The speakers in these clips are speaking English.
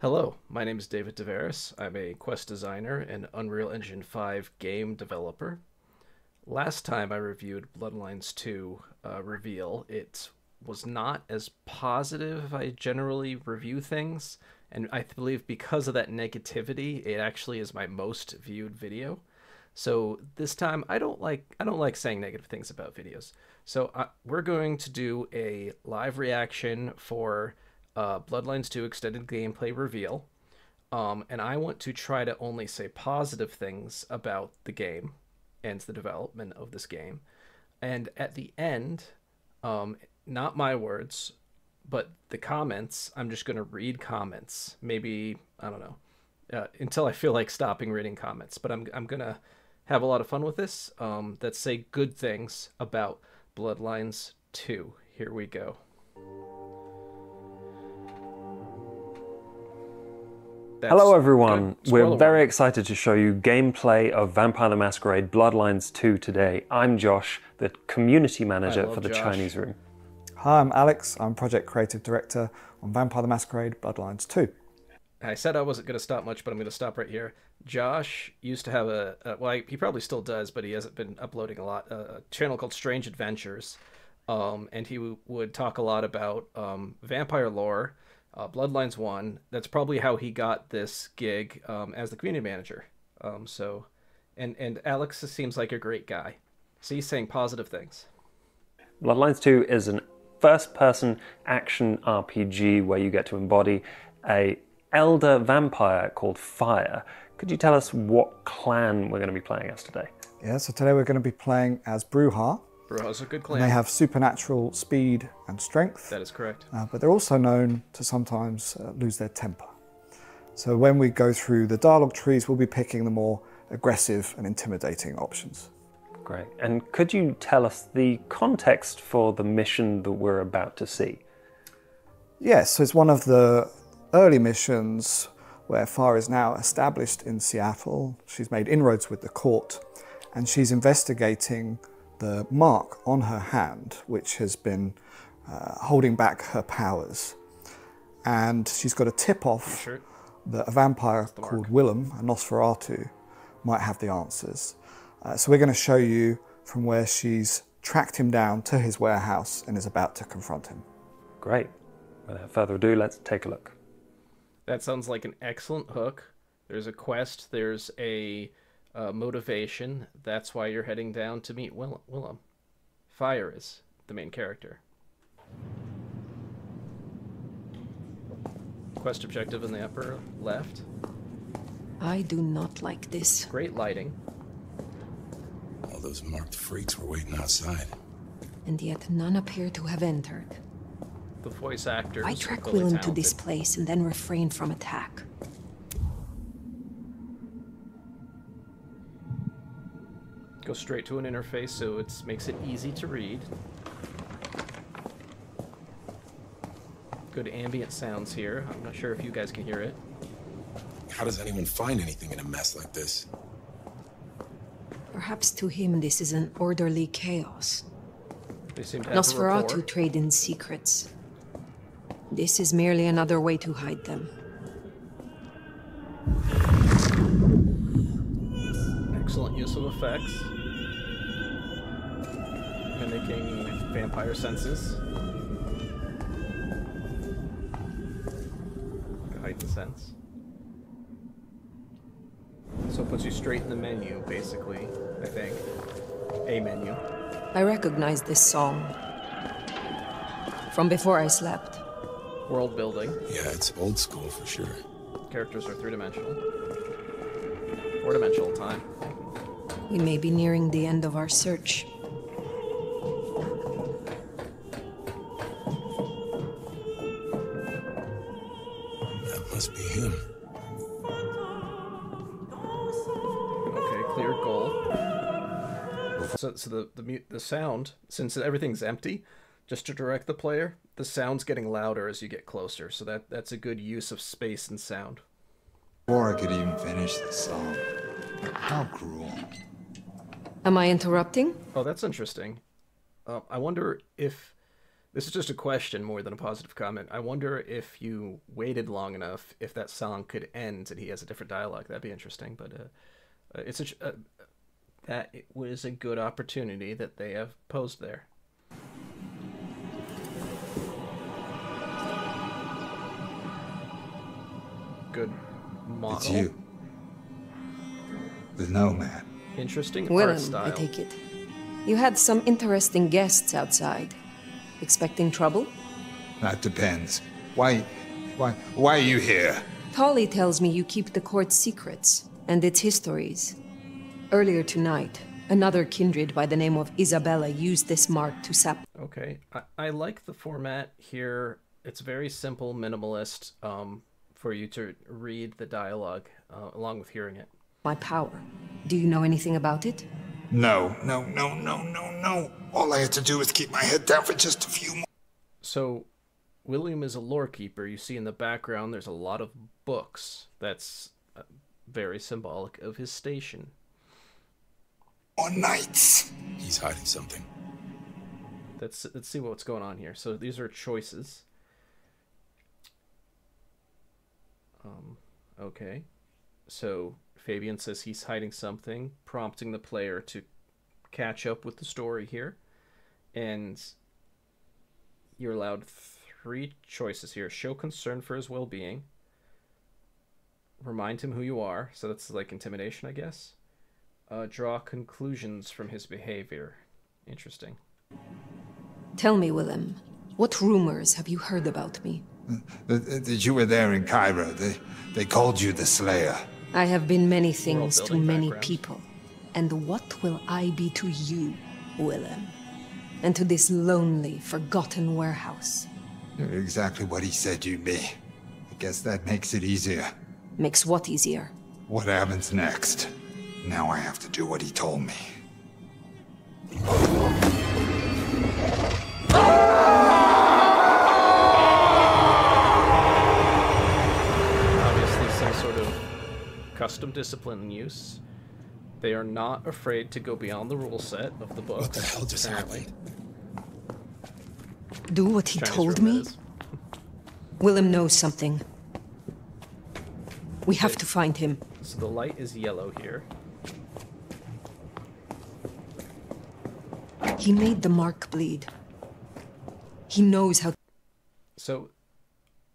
Hello, my name is David Tavares. I'm a quest designer and Unreal Engine 5 game developer. Last time I reviewed Bloodlines 2 Reveal, it was not as positive as I generally review things, and I believe because of that negativity, it actually is my most viewed video. So this time, I don't like saying negative things about videos. So we're going to do a live reaction for Bloodlines 2 extended gameplay reveal. And I want to try to only say positive things about the game and the development of this game. And at the end, not my words, but the comments, I'm just going to read comments. Maybe, I don't know, until I feel like stopping reading comments. But I'm going to have a lot of fun with this that say good things about Bloodlines 2. Here we go. Hello everyone, we're very warning. excited to show you gameplay of Vampire the Masquerade Bloodlines 2 today. I'm Josh, the community manager for the Josh. Chinese room. Hi, I'm Alex. I'm Project Creative Director on Vampire the Masquerade Bloodlines 2. I said I wasn't going to stop much, but I'm going to stop right here. Josh used to have well, he probably still does, but he hasn't been uploading a lot, a channel called Strange Adventures. And he would talk a lot about vampire lore, Bloodlines 1. That's probably how he got this gig as the community manager. And Alex seems like a great guy. So he's saying positive things. Bloodlines 2 is an first-person action RPG where you get to embody a elder vampire called Fire. Could you tell us what clan we're going to be playing as today? Yeah, so today we're going to be playing as Bruja. Bruja's a good clan. They have supernatural speed and strength. That is correct. But they're also known to sometimes lose their temper. So when we go through the dialogue trees, we'll be picking the more aggressive and intimidating options. Great. And could you tell us the context for the mission that we're about to see? Yes, so it's one of the early missions where Fire is now established in Seattle. She's made inroads with the court and she's investigating the mark on her hand, which has been holding back her powers. And she's got a tip-off that a vampire called Willem, a Nosferatu, might have the answers. So we're going to show you from where she's tracked him down to his warehouse and is about to confront him. Great. Without further ado, let's take a look. That sounds like an excellent hook. There's a quest, there's a motivation. That's why you're heading down to meet Willem. Fire is the main character. Quest objective in the upper left. I do not like this. Great lighting. All those marked freaks were waiting outside. And yet none appear to have entered. The voice actors. I track Willem to this place and then refrain from attack. Go straight to an interface so it makes it easy to read. Good ambient sounds here. I'm not sure if you guys can hear it. How does anyone find anything in a mess like this? Perhaps to him this is an orderly chaos. They seem to have a Nosferatu rapport. trade in secrets. This is merely another way to hide them. Excellent use of effects. Mimicking vampire senses. A heightened sense. So it puts you straight in the menu, basically, I think. A menu. I recognize this song. From before I slept. World building. Yeah, it's old school for sure. Characters are three-dimensional. Four-dimensional time. We may be nearing the end of our search. That must be him. Okay, clear goal. So the sound, since everything's empty, just to direct the player, the sound's getting louder as you get closer. So that's a good use of space and sound. Before I could even finish the song. How cruel. Am I interrupting? Oh, that's interesting. I wonder if This is just a question more than a positive comment. I wonder if you waited long enough, if that song could end and he has a different dialogue. That'd be interesting. But it's that it was a good opportunity that they have posed there. Good model. It's you. The nomad. Interesting art Willem, style. I take it. You had some interesting guests outside. Expecting trouble? That depends. Why are you here? Tolly tells me you keep the court's secrets and its histories. Earlier tonight, another kindred by the name of Isabella used this mark to sap. Okay, I like the format here. It's very simple, minimalist, for you to read the dialogue along with hearing it. My power. Do you know anything about it? No. All I had to do was keep my head down for just a few more. So, William is a lore keeper. You see in the background there's a lot of books. That's very symbolic of his station. More nights. He's hiding something. Let's see what's going on here. So these are choices. Okay. So Fabian says he's hiding something, prompting the player to catch up with the story here. And you're allowed 3 choices here. Show concern for his well-being. Remind him who you are. So that's like intimidation, I guess. Draw conclusions from his behavior. Interesting. Tell me, Willem, what rumors have you heard about me? That you were there in Cairo. They called you the Slayer. I have been many things to building many backgrounds. people. And what will I be to you, Willem? And to this lonely, forgotten warehouse? You're exactly what he said you'd be. I guess that makes it easier. Makes what easier? What happens next? Now I have to do what he told me. Obviously some sort of custom discipline in use. They are not afraid to go beyond the rule set of the book. What the hell just apparently. happened? Do what he Chinese told room, me? that is. Willem knows something. We have to find him. So the light is yellow here. He made the mark bleed. He knows how. So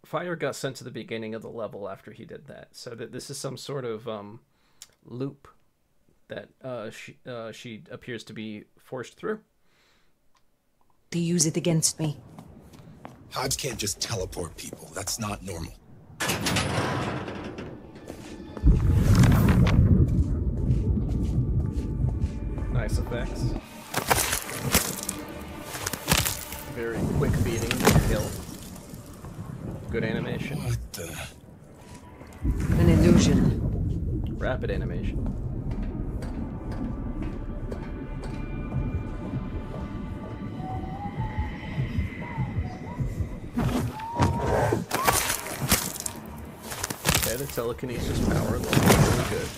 fire got sent to the beginning of the level after he did that. So that this is some sort of loop that she appears to be forced through. to use it against me. Hobbs can't just teleport people. That's not normal. Nice effects. Very quick beating to kill. Good animation. What the? An illusion. Rapid animation. Okay, the telekinesis power looks really good.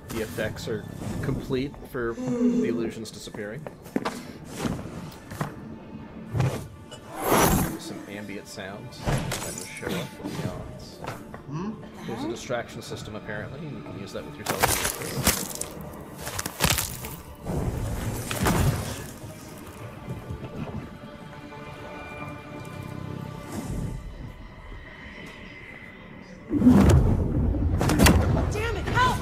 The effects are complete for the illusions disappearing. Some ambient sounds that will show up with the odds. There's a distraction system apparently, and you can use that with your telekinesis. Damn it, help!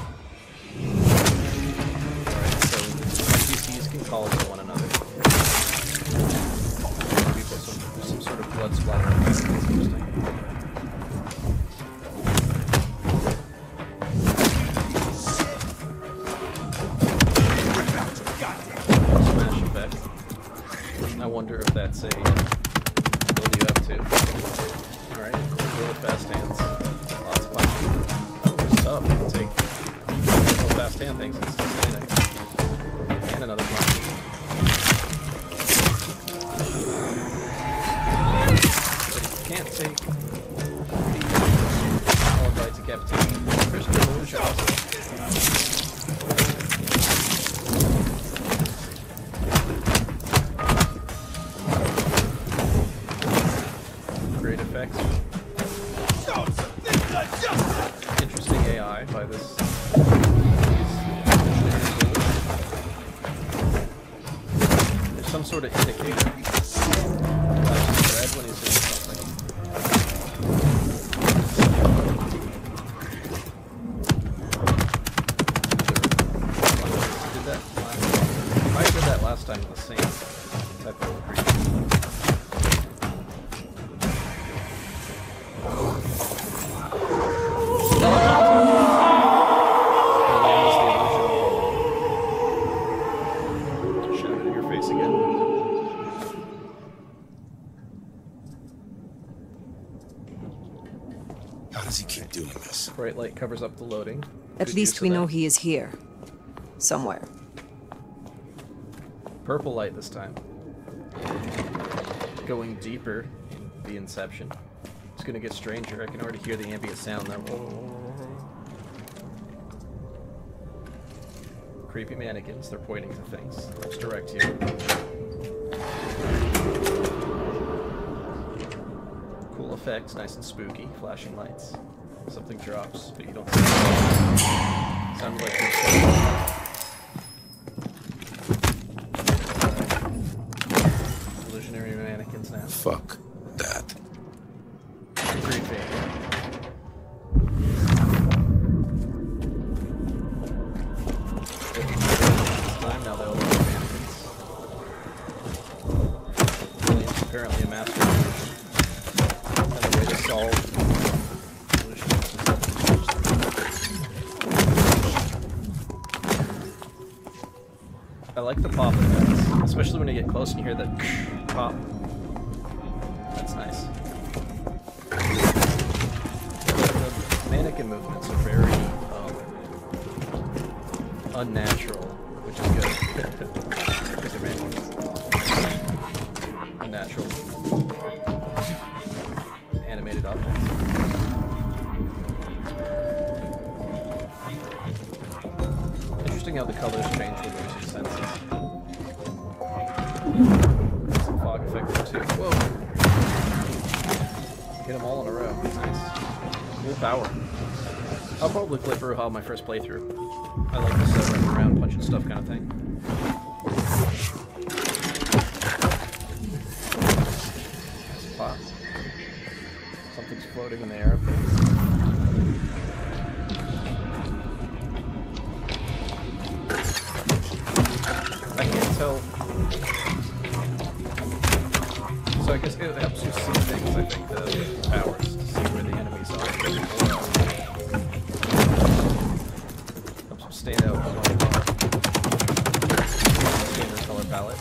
Alright, so NPCs can call to one another. People, some sort of blood splatter. That's interesting. Smash effect. I wonder if that's a ability you have too. Alright, really fast hands. Lots of punches. Oh, it's tough. You can take those fast hand things. It's fascinating. And another punch. But you can't take followed by decapitation. There's no illusion also. effects. Interesting AI by this. There's some sort of indicator. Red when he's doing something. Did that? I did that last time with the same type of creature. How does he keep doing this? Bright light covers up the loading. At least we know he is here. Somewhere. Purple light this time. Going deeper in the inception. It's gonna get stranger. I can already hear the ambient sound there. Creepy mannequins, they're pointing to things. Let's direct here. Cool effects, nice and spooky. Flashing lights. Something drops, but you don't see it. Sounds like illusionary mannequins now. Fuck that. Creepy. Time now they'll look at mannequins. Aliens apparently a masquerade. Another way to solve I like the pop effects, especially when you get close and you hear that pop. That's nice. The mannequin movements are very unnatural, which is good. Because they're mannequins. Unnatural. Animated objects. Interesting how the colors change with your senses. Some fog effect there too. Whoa! Hit them all in a row. Nice. Cool power. I'll probably play Bruja my first playthrough. I like this running around punching stuff kind of thing. Nice pop. Something's floating in the air. I can't tell. So I guess it helps you see things, I think, the powers, to see where the enemies are. Helps them stand out with one standard color palette.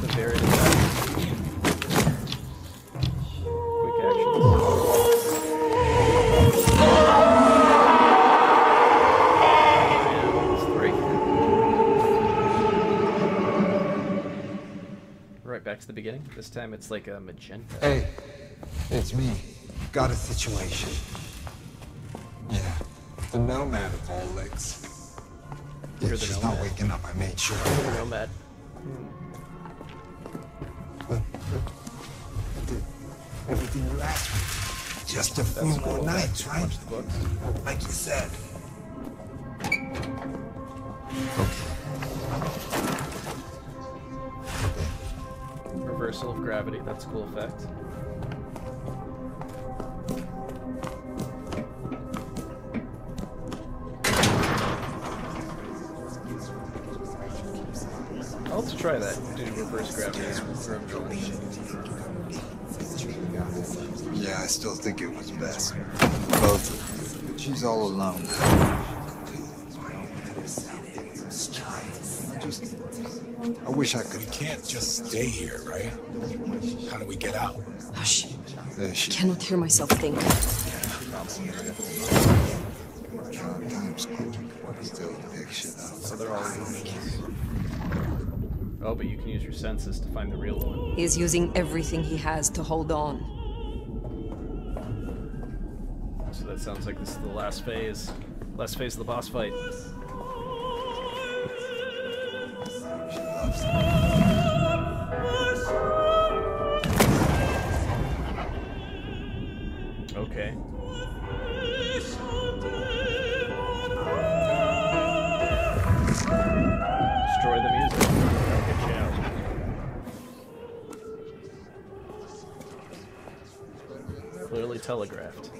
The varied effects. Quick actions. Back to the beginning. This time it's like a magenta. Hey, it's me. Got a situation. Yeah, the nomad of all licks. You're If the she's nomad. not waking up, I made sure. You're the nomad. I did everything you asked me. Just a few That's more cool. nights, right? Watch the books. Like you said. Reversal of gravity. That's a cool effect. I'll have to try that. Do reverse gravity. Yeah, I still think it was best. Both of you. She's all alone. I wish I could. We can't just stay here, right? How do we get out? Hush. There I she cannot hear myself think. still picture them. So they're all illusions. Oh, but you can use your senses to find the real one. He is using everything he has to hold on. So that sounds like this is the last phase. Last phase of the boss fight. She loves them. telegraphed.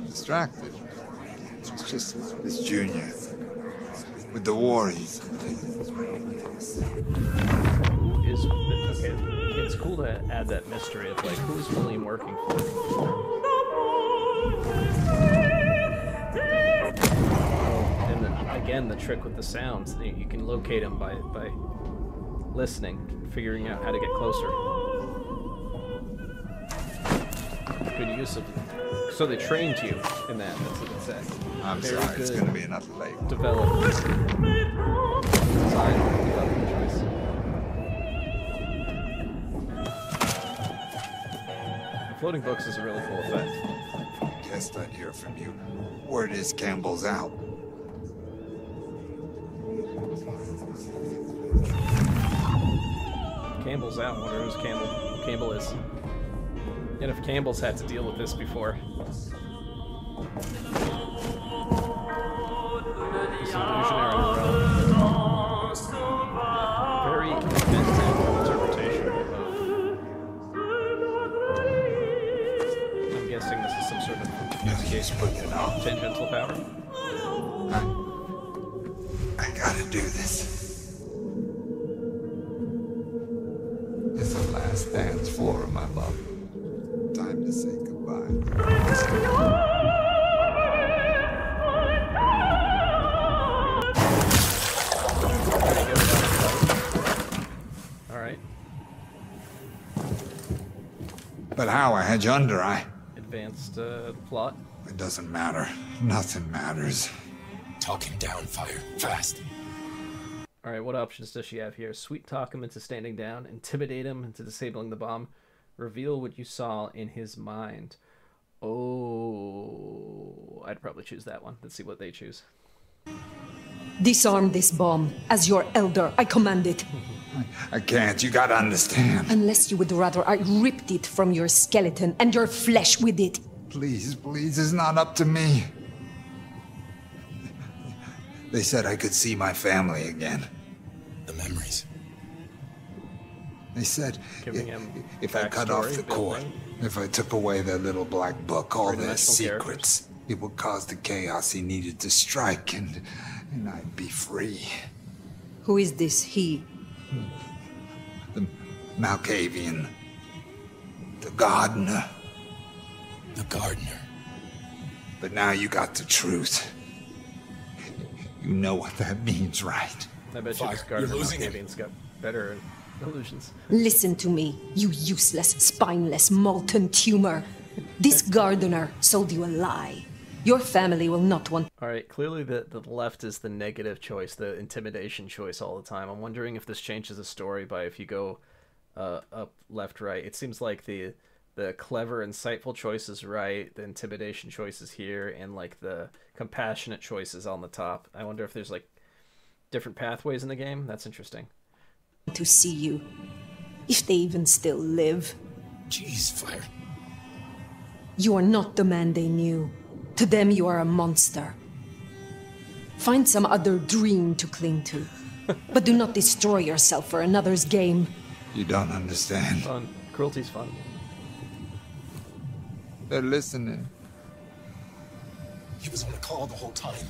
Distracted. It's just this Junior. With the war he's... Okay, it's cool to add that mystery of like who's William working for. And then, again, the trick with the sounds, you can locate them by listening, figuring out how to get closer. Good use of it. So they trained you in that. That's what it said. I'm Very sorry, it's good gonna be another late. development. Design development choice. The floating books is a really cool effect. Guessed I'd hear from you. Word is Campbell's out. Campbell's out. I wonder who's Campbell is. And if Campbell's had to deal with this before. This illusionary umbrella. Very inventive interpretation of. I'm guessing this is some sort of tangential power. I gotta do this. It's the last dance floor of my love. Time to say goodbye. Alright. But how? I had you under, Advanced plot. It doesn't matter. Nothing matters. Talk him down, Fire. Fast. Alright, what options does she have here? Sweet talk him into standing down, intimidate him into disabling the bomb, reveal what you saw in his mind. Oh, I'd probably choose that one. Let's see what they choose. Disarm this bomb. As your elder, I command it. I can't. You gotta understand. Unless you would rather I ripped it from your skeleton and your flesh with it. Please, please, it's not up to me. They said I could see my family again. The memories. They said Giving him if I cut off backstory, the cord, building. if I took away that little black book, all their Three-dimensional secrets, it would cause the chaos he needed to strike, and I'd be free. Who is this he? The Malkavian. The gardener. The gardener. But now you got the truth. You know what that means, right? I bet you Fire, this Gardner you're losing him. Malkavian's got better illusions. Listen to me, you useless, spineless, molten tumor. This gardener sold you a lie. Your family will not want... Alright, clearly the left is the negative choice, the intimidation choice all the time. I'm wondering if this changes the story by if you go up, left, right. It seems like the clever, insightful choice is right, the intimidation choice is here, and like the compassionate choice is on the top. I wonder if there's like different pathways in the game. That's interesting. to see you. If they even still live. Jeez, Fire. You are not the man they knew. To them, you are a monster. Find some other dream to cling to. But do not destroy yourself for another's game. You don't understand. Fun. Cruelty's fun. They're listening. He was on the call the whole time.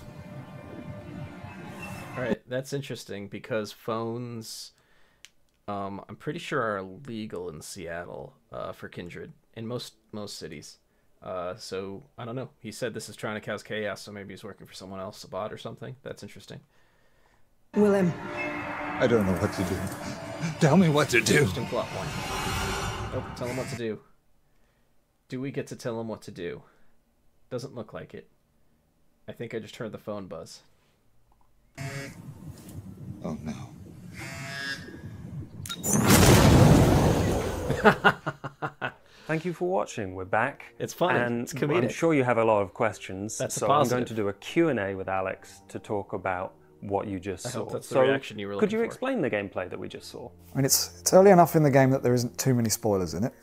Alright, that's interesting because phones, I'm pretty sure are legal in Seattle for Kindred, in most cities. So, I don't know. He said this is trying to cause chaos, so maybe he's working for someone else, a bot or something. That's interesting. Willem. I don't know what to do. Tell me what to do. Interesting plot point. Nope, tell him what to do. Do we get to tell him what to do? Doesn't look like it. I think I just heard the phone buzz. Oh no. Thank you for watching. We're back. It's funny. And It's comedic. I'm sure you have a lot of questions. That's a so I'm positive. going to do a Q&A with Alex to talk about what you just saw. hope that's the so reaction you were could looking you for. explain the gameplay that we just saw? I mean, it's early enough in the game that there isn't too many spoilers in it,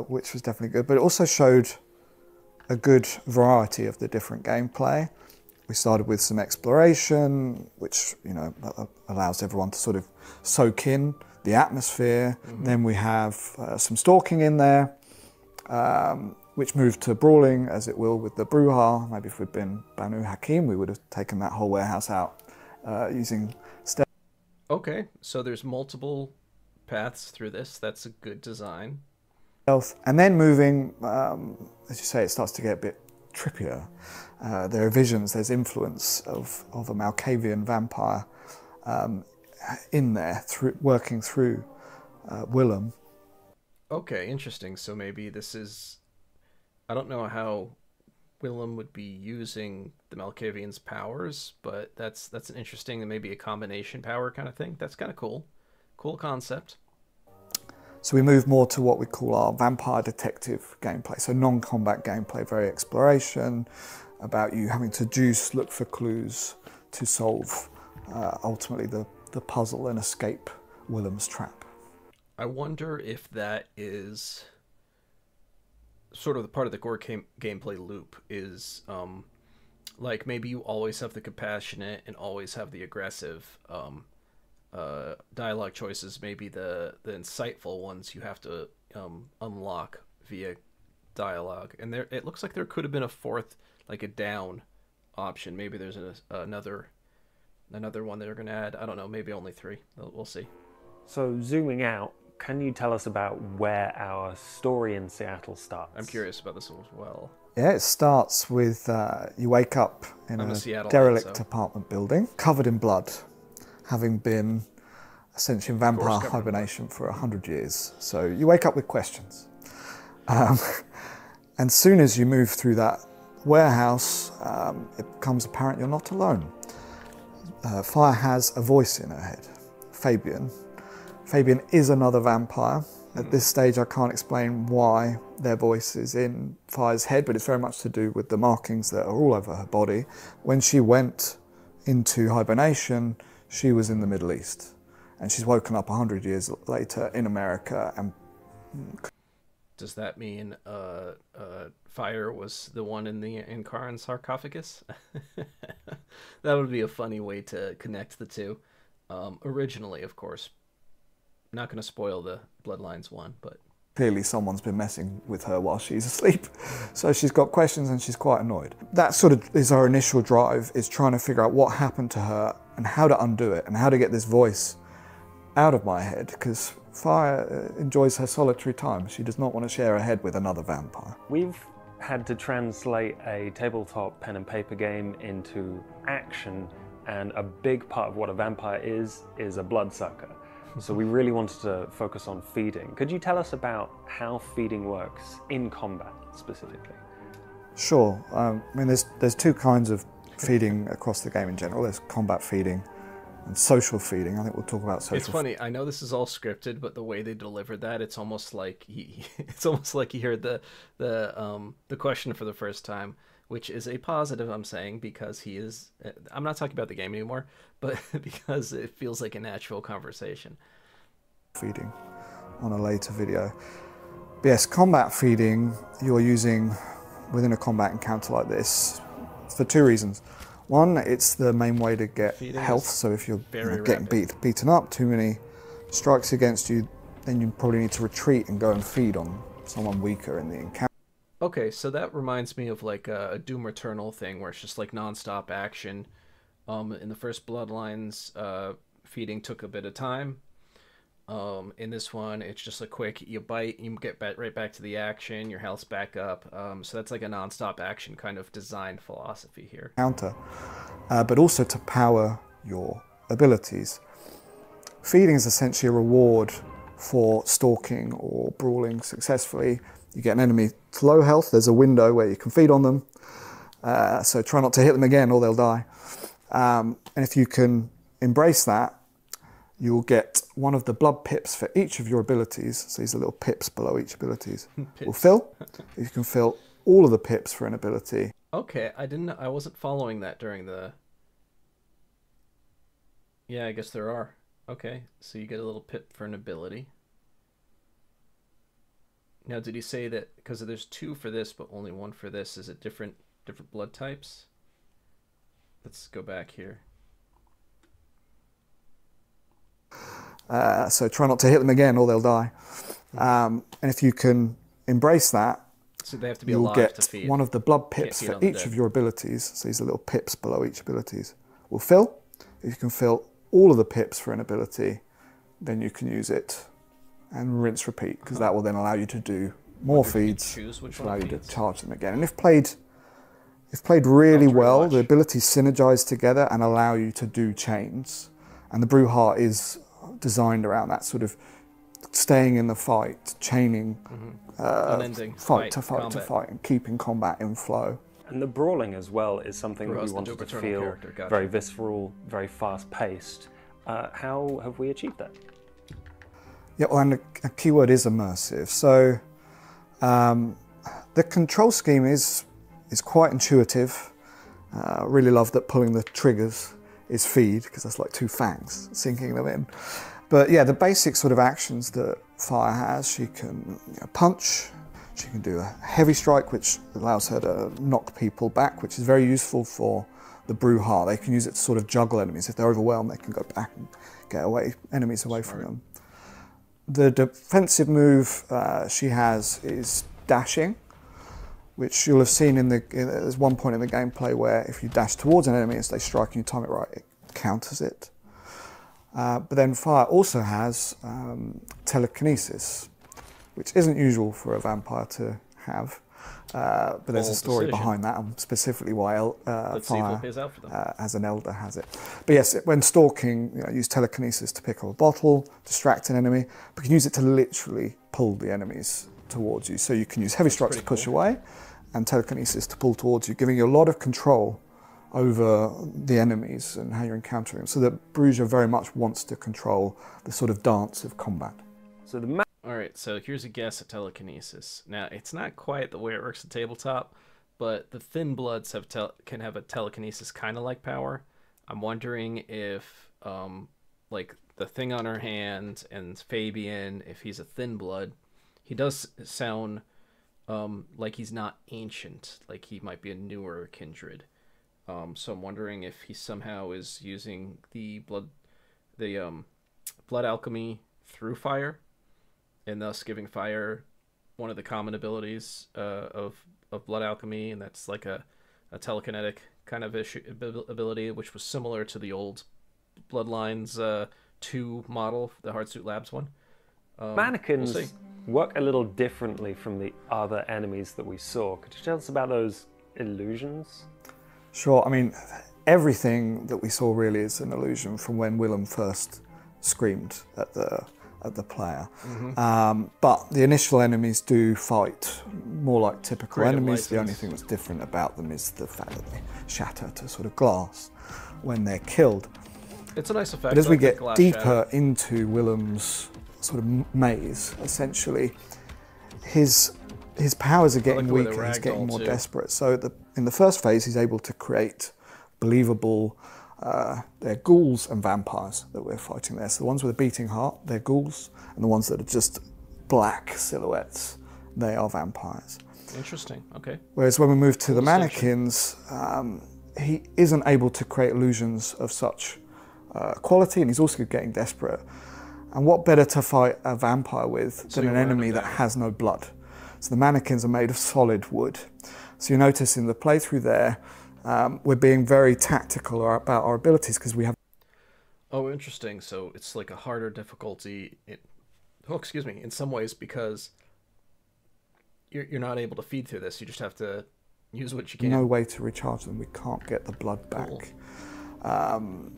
which was definitely good. But it also showed a good variety of the different gameplay. We started with some exploration, which allows everyone to sort of soak in the atmosphere. Mm-hmm. Then we have some stalking in there, which moved to brawling, as it will with the Bruja. Maybe if we'd been Banu Hakim, we would have taken that whole warehouse out using stealth. Okay, so there's multiple paths through this. That's a good design. And then moving, as you say, it starts to get a bit trippier. There are visions, there's influence of a Malkavian vampire in there, working through Willem. Okay, interesting. So maybe this is... I don't know how Willem would be using the Malkavian's powers, but that's an interesting, maybe a combination power kind of thing. That's kind of cool. Cool concept. So we move more to what we call our vampire detective gameplay. So non-combat gameplay, very exploration, about you having to juice, look for clues to solve ultimately the puzzle and escape Willem's trap. I wonder if that is sort of the part of the core gameplay loop is like maybe you always have the compassionate and always have the aggressive dialogue choices. Maybe the insightful ones you have to unlock via dialogue. And there, it looks like there could have been a fourth, like a down option. Maybe there's another one they're going to add. I don't know. Maybe only 3. We'll see. So zooming out, can you tell us about where our story in Seattle starts? I'm curious about this as well. Yeah, it starts with you wake up in a derelict apartment building covered in blood, having been essentially in vampire hibernation for 100 years. So you wake up with questions. And soon as you move through that warehouse, it becomes apparent you're not alone. Fire has a voice in her head, Fabian. Fabian is another vampire. At this stage, I can't explain why their voice is in Fire's head, but it's very much to do with the markings that are all over her body. When she went into hibernation, she was in the Middle East, and she's woken up 100 years later in America. And does that mean Fire was the one in Karin's sarcophagus? That would be a funny way to connect the two. Originally, of course. Not going to spoil the Bloodlines one, but clearly someone's been messing with her while she's asleep. So she's got questions and she's quite annoyed. That sort of is our initial drive, is trying to figure out what happened to her and how to undo it and how to get this voice out of my head, because Fire enjoys her solitary time. She does not want to share her head with another vampire. We've had to translate a tabletop pen and paper game into action, and a big part of what a vampire is a bloodsucker. So we really wanted to focus on feeding. Could you tell us about how feeding works in combat specifically? Sure. I mean, there's 2 kinds of feeding across the game in general. There's combat feeding and social feeding. I think we'll talk about social. It's funny. I know this is all scripted, but the way they delivered that, it's almost like he heard the question for the first time, which is a positive, I'm saying, because he is... I'm not talking about the game anymore, but because it feels like a natural conversation. Feeding on a later video. But yes, combat feeding you're using within a combat encounter like this for 2 reasons. One, it's the main way to get health, so if you're getting beaten up, too many strikes against you, then you probably need to retreat and go and feed on someone weaker in the encounter. Okay, so that reminds me of like a Doom Eternal thing where it's just like non-stop action. In the first Bloodlines, feeding took a bit of time. In this one, it's just a quick, you bite, you get right back to the action, your health's back up. So that's like a non-stop action kind of design philosophy here. But also to power your abilities. Feeding is essentially a reward for stalking or brawling successfully. You get an enemy to low health, there's a window where you can feed on them. So try not to hit them again or they'll die. And if you can embrace that, you'll get one of the blood pips for each of your abilities. So these are little pips below each abilities. Will fill. You can fill all of the pips for an ability. Okay, I wasn't following that during the... Yeah, I guess there are. Okay, so you get a little pip for an ability. Now, did he say that because there's 2 for this, but only 1 for this? Is it different blood types? Let's go back here. So try not to hit them again or they'll die. And if you can embrace that, So they have to be you'll alive to get feed. one of the blood pips feed for on the each dead. of your abilities. So these are little pips below each abilities will fill. If you can fill all of the pips for an ability, then you can use it and rinse repeat, because that will then allow you to do more Wonder if you can feeds, choose which which one allow it you to feeds. charge them again. And if played really I'll try to well, watch. the abilities synergize together and allow you to do chains. And the Brew Heart is designed around that sort of staying in the fight, chaining Unending fight to fight to combat. fight, and keeping combat in flow. And the brawling as well is something that we Roast the wanted to Doom Eternal feel character, gotcha. very visceral, very fast-paced. How have we achieved that? Yeah, well, and a key word is immersive. So the control scheme is quite intuitive. I really love that pulling the triggers is feed, because that's like two fangs sinking them in. But yeah, the basic sort of actions that Fire has, she can punch, she can do a heavy strike, which allows her to knock people back, which is very useful for the Brew Heart. They can use it to sort of juggle enemies. If they're overwhelmed, they can go back and get enemies away from them. The defensive move she has is dashing, which you'll have seen there's one point in the gameplay where if you dash towards an enemy as they strike and you time it right, it counters it. But then Fire also has telekinesis, which isn't usual for a vampire to have. But there's a Bold story decision. behind that, and specifically why Let's see if Fire it pays out for them. as an elder has it. But yes, when stalking, use telekinesis to pick up a bottle, distract an enemy, but you can use it to literally pull the enemies towards you. So you can use heavy strikes to push away, and telekinesis to pull towards you, giving you a lot of control over the enemies and how you're encountering them. So that Bruges very much wants to control the sort of dance of combat. So the Alright, so here's a guess at telekinesis. Now, it's not quite the way it works at tabletop, but the Thin Bloods can have a telekinesis kind of like power. I'm wondering if, like, the thing on her hand and Fabian, if he's a Thin Blood, he does sound like he's not ancient, like he might be a newer kindred. So I'm wondering if he somehow is using the blood alchemy through fire, and thus giving fire one of the common abilities of blood alchemy, and that's like a telekinetic kind of ability, which was similar to the old Bloodlines 2 model, the Hardsuit Labs one. mannequins we'll see. work a little differently from the other enemies that we saw. Could you tell us about those illusions? Sure, I mean, everything that we saw really is an illusion from when Willem first screamed at the player. But the initial enemies do fight more like typical Creative enemies. The only license. thing that's different about them is the fact that they shatter to sort of glass when they're killed. It's a nice effect. But as we like the get glass deeper shatter. into Willem's sort of maze, essentially, his powers are getting the way they weaker, he's getting ragdoll, more too. desperate. So in the first phase, he's able to create believable, they're ghouls and vampires that we're fighting there. So the ones with a beating heart, they're ghouls, and the ones that are just black silhouettes, they are vampires. Interesting. Okay. Whereas when we move to the distinction. mannequins, he isn't able to create illusions of such quality, and he's also getting desperate. And what better to fight a vampire with than you an wanted enemy him that down. has no blood? So the mannequins are made of solid wood. So you notice in the playthrough there, we're being very tactical about our abilities because we have Oh, interesting. So it's like a harder difficulty. In some ways, because you're not able to feed through this. You just have to use what you can. no way to recharge them. We can't get the blood back. Cool.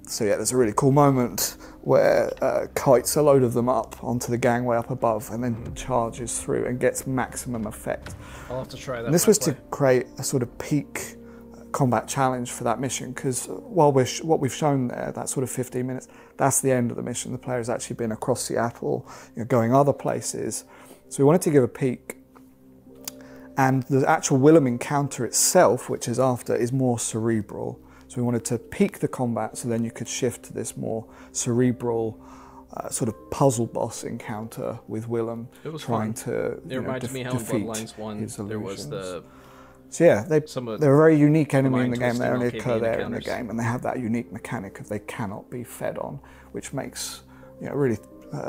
So yeah, there's a really cool moment where kites a load of them up onto the gangway up above and then charges through and gets maximum effect. I'll have to try that. And this when I was to play. create a sort of peak combat challenge for that mission, because while what we've shown there, that sort of 15 minutes, that's the end of the mission. The player has actually been across Seattle, going other places. So we wanted to give a peak. And the actual Willem encounter itself, which is after, is more cerebral. So we wanted to peak the combat so then you could shift to this more cerebral sort of puzzle boss encounter with Willem It was trying fun. to It reminded me how in defeat Bloodlines 1 his there was illusions. the So yeah, some of they're a very unique enemy in mind the game. They only twisting occur LKB there in the encounters. game, and they have that unique mechanic of they cannot be fed on, which makes really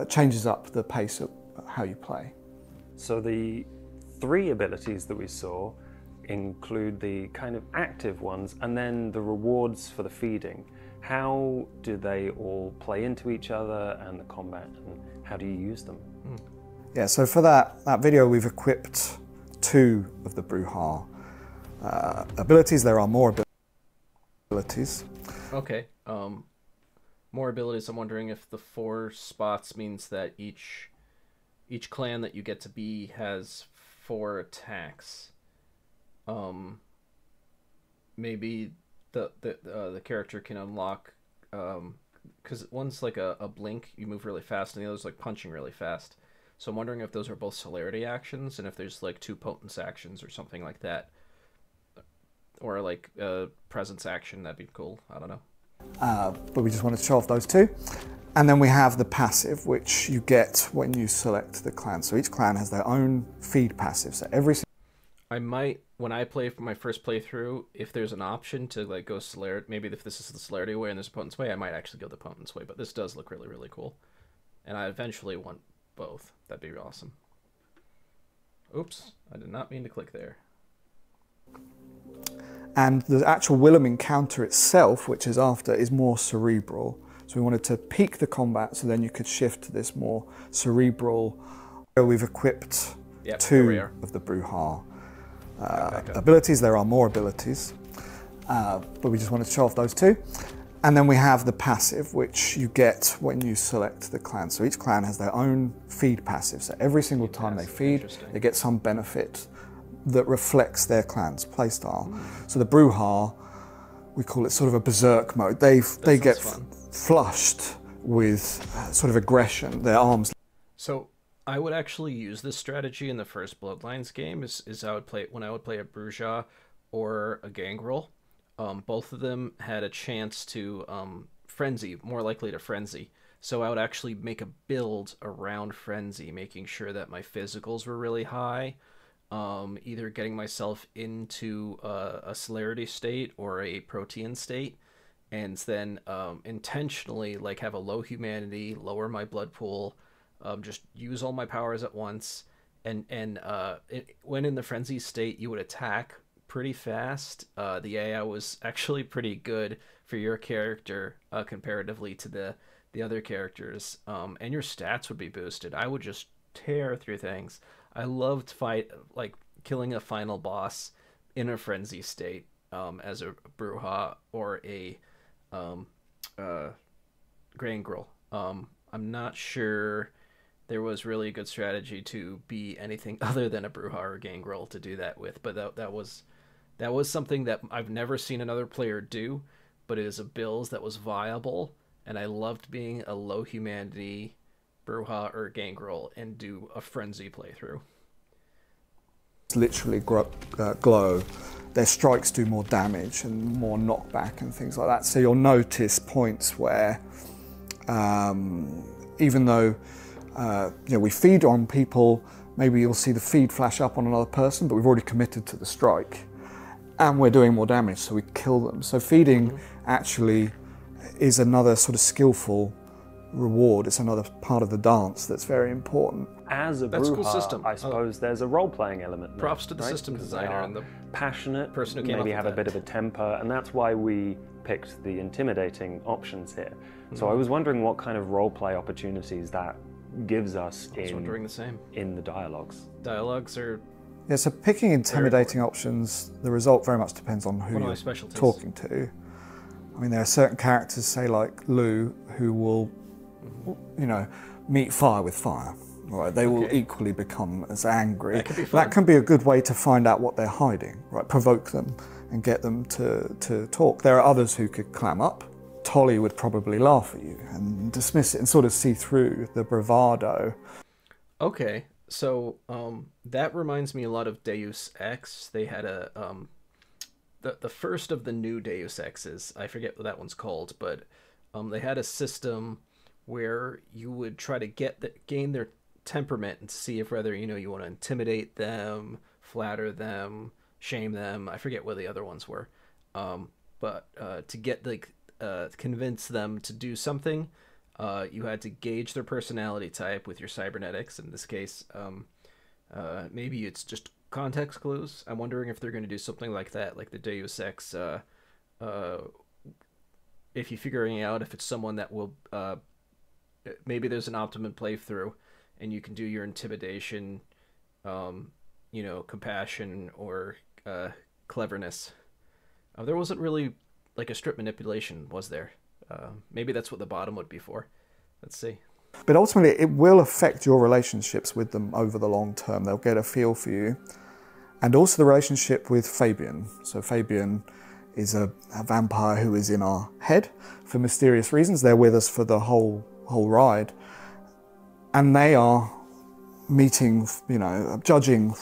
changes up the pace of how you play. So the 3 abilities that we saw include the kind of active ones and then the rewards for the feeding. How do they all play into each other and the combat, and how do you use them? Yeah, so for that video we've equipped 2 of the Bruja abilities. There are more abilities. Okay. More abilities. I'm wondering if the 4 spots means that each clan that you get to be has 4 attacks. Maybe the character can unlock, because one's like a blink, you move really fast, and the other's like punching really fast. So I'm wondering if those are both celerity actions, and if there's like 2 potence actions or something like that, or like a presence action. That'd be cool. I don't know. But we just wanted to show off those 2. And then we have the passive, which you get when you select the clan. So each clan has their own feed passive. So every I might, when I play for my first playthrough, if there's an option to like go celerity, maybe if this is the celerity way and there's a potence way, I might actually go the potence way. But this does look really, really cool. And I eventually want both. That'd be awesome. Oops, I did not mean to click there. And the actual Willem encounter itself, which is after, is more cerebral. So we wanted to peak the combat so then you could shift to this more cerebral. We've equipped 2 of the Bruja abilities. There are more abilities, but we just wanted to show off those 2. And then we have the passive, which you get when you select the clan. So each clan has their own feed passive. So every single time they feed, they get some benefit that reflects their clan's playstyle. So the Bruja, we call it sort of a berserk mode. They get flushed with sort of aggression, their arms. So I would actually use this strategy in the first Bloodlines game. Is I would play when I would play a Bruja or a Gangrel. Both of them had a chance to frenzy, more likely to frenzy. So I would actually make a build around frenzy, making sure that my physicals were really high, either getting myself into a celerity state or a protean state, and then intentionally like have a low humanity, lower my blood pool, just use all my powers at once, and when in the frenzy state you would attack pretty fast. The AI was actually pretty good for your character comparatively to the other characters, and your stats would be boosted. I would just tear through things. I loved killing a final boss in a frenzy state as a Bruja or a Gangrel. I'm not sure there was really a good strategy to be anything other than a Bruja or a Gangrel to do that with, but that was something that I've never seen another player do, but it is a build that was viable, and I loved being a low humanity Bruja or Gangrel and do a frenzy playthrough. Literally glow. Their strikes do more damage and more knockback and things like that. So you'll notice points where, even though we feed on people, maybe you'll see the feed flash up on another person, but we've already committed to the strike, and we're doing more damage, so we kill them. So feeding actually is another sort of skillful reward. It's another part of the dance that's very important. As a Bruja, I suppose there's a role-playing element. Props to the system designer and the passionate person who came maybe up have a bit of a temper, and that's why we picked the intimidating options here. So I was wondering what kind of role-play opportunities that gives us in the dialogues. Dialogues are... Yeah, so picking intimidating options, the result very much depends on who you're talking to. I mean, there are certain characters, say like Lou, who will, meet fire with fire. Right? They will equally become as angry. That can be a good way to find out what they're hiding, right? Provoke them and get them to talk. There are others who could clam up. Tolly would probably laugh at you and dismiss it and sort of see through the bravado. Okay, so that reminds me a lot of Deus Ex. They had a the first of the new Deus Exes. I forget what that one's called, but they had a system where you would try to gain their temperament and see if whether you want to intimidate them, flatter them, shame them. I forget what the other ones were, but to get convince them to do something, you had to gauge their personality type with your cybernetics. In this case, Maybe it's just context clues. I'm wondering if they're going to do something like that, like the Deus Ex. If you're figuring out if it's someone that will, maybe there's an optimum playthrough, and you can do your intimidation, compassion or cleverness. There wasn't really like a strip manipulation, was there? Maybe that's what the bottom would be for. Let's see. But ultimately, it will affect your relationships with them over the long term. They'll get a feel for you. And also the relationship with Fabian. So Fabian is a vampire who is in our head for mysterious reasons. They're with us for the whole ride. And they are meeting, judging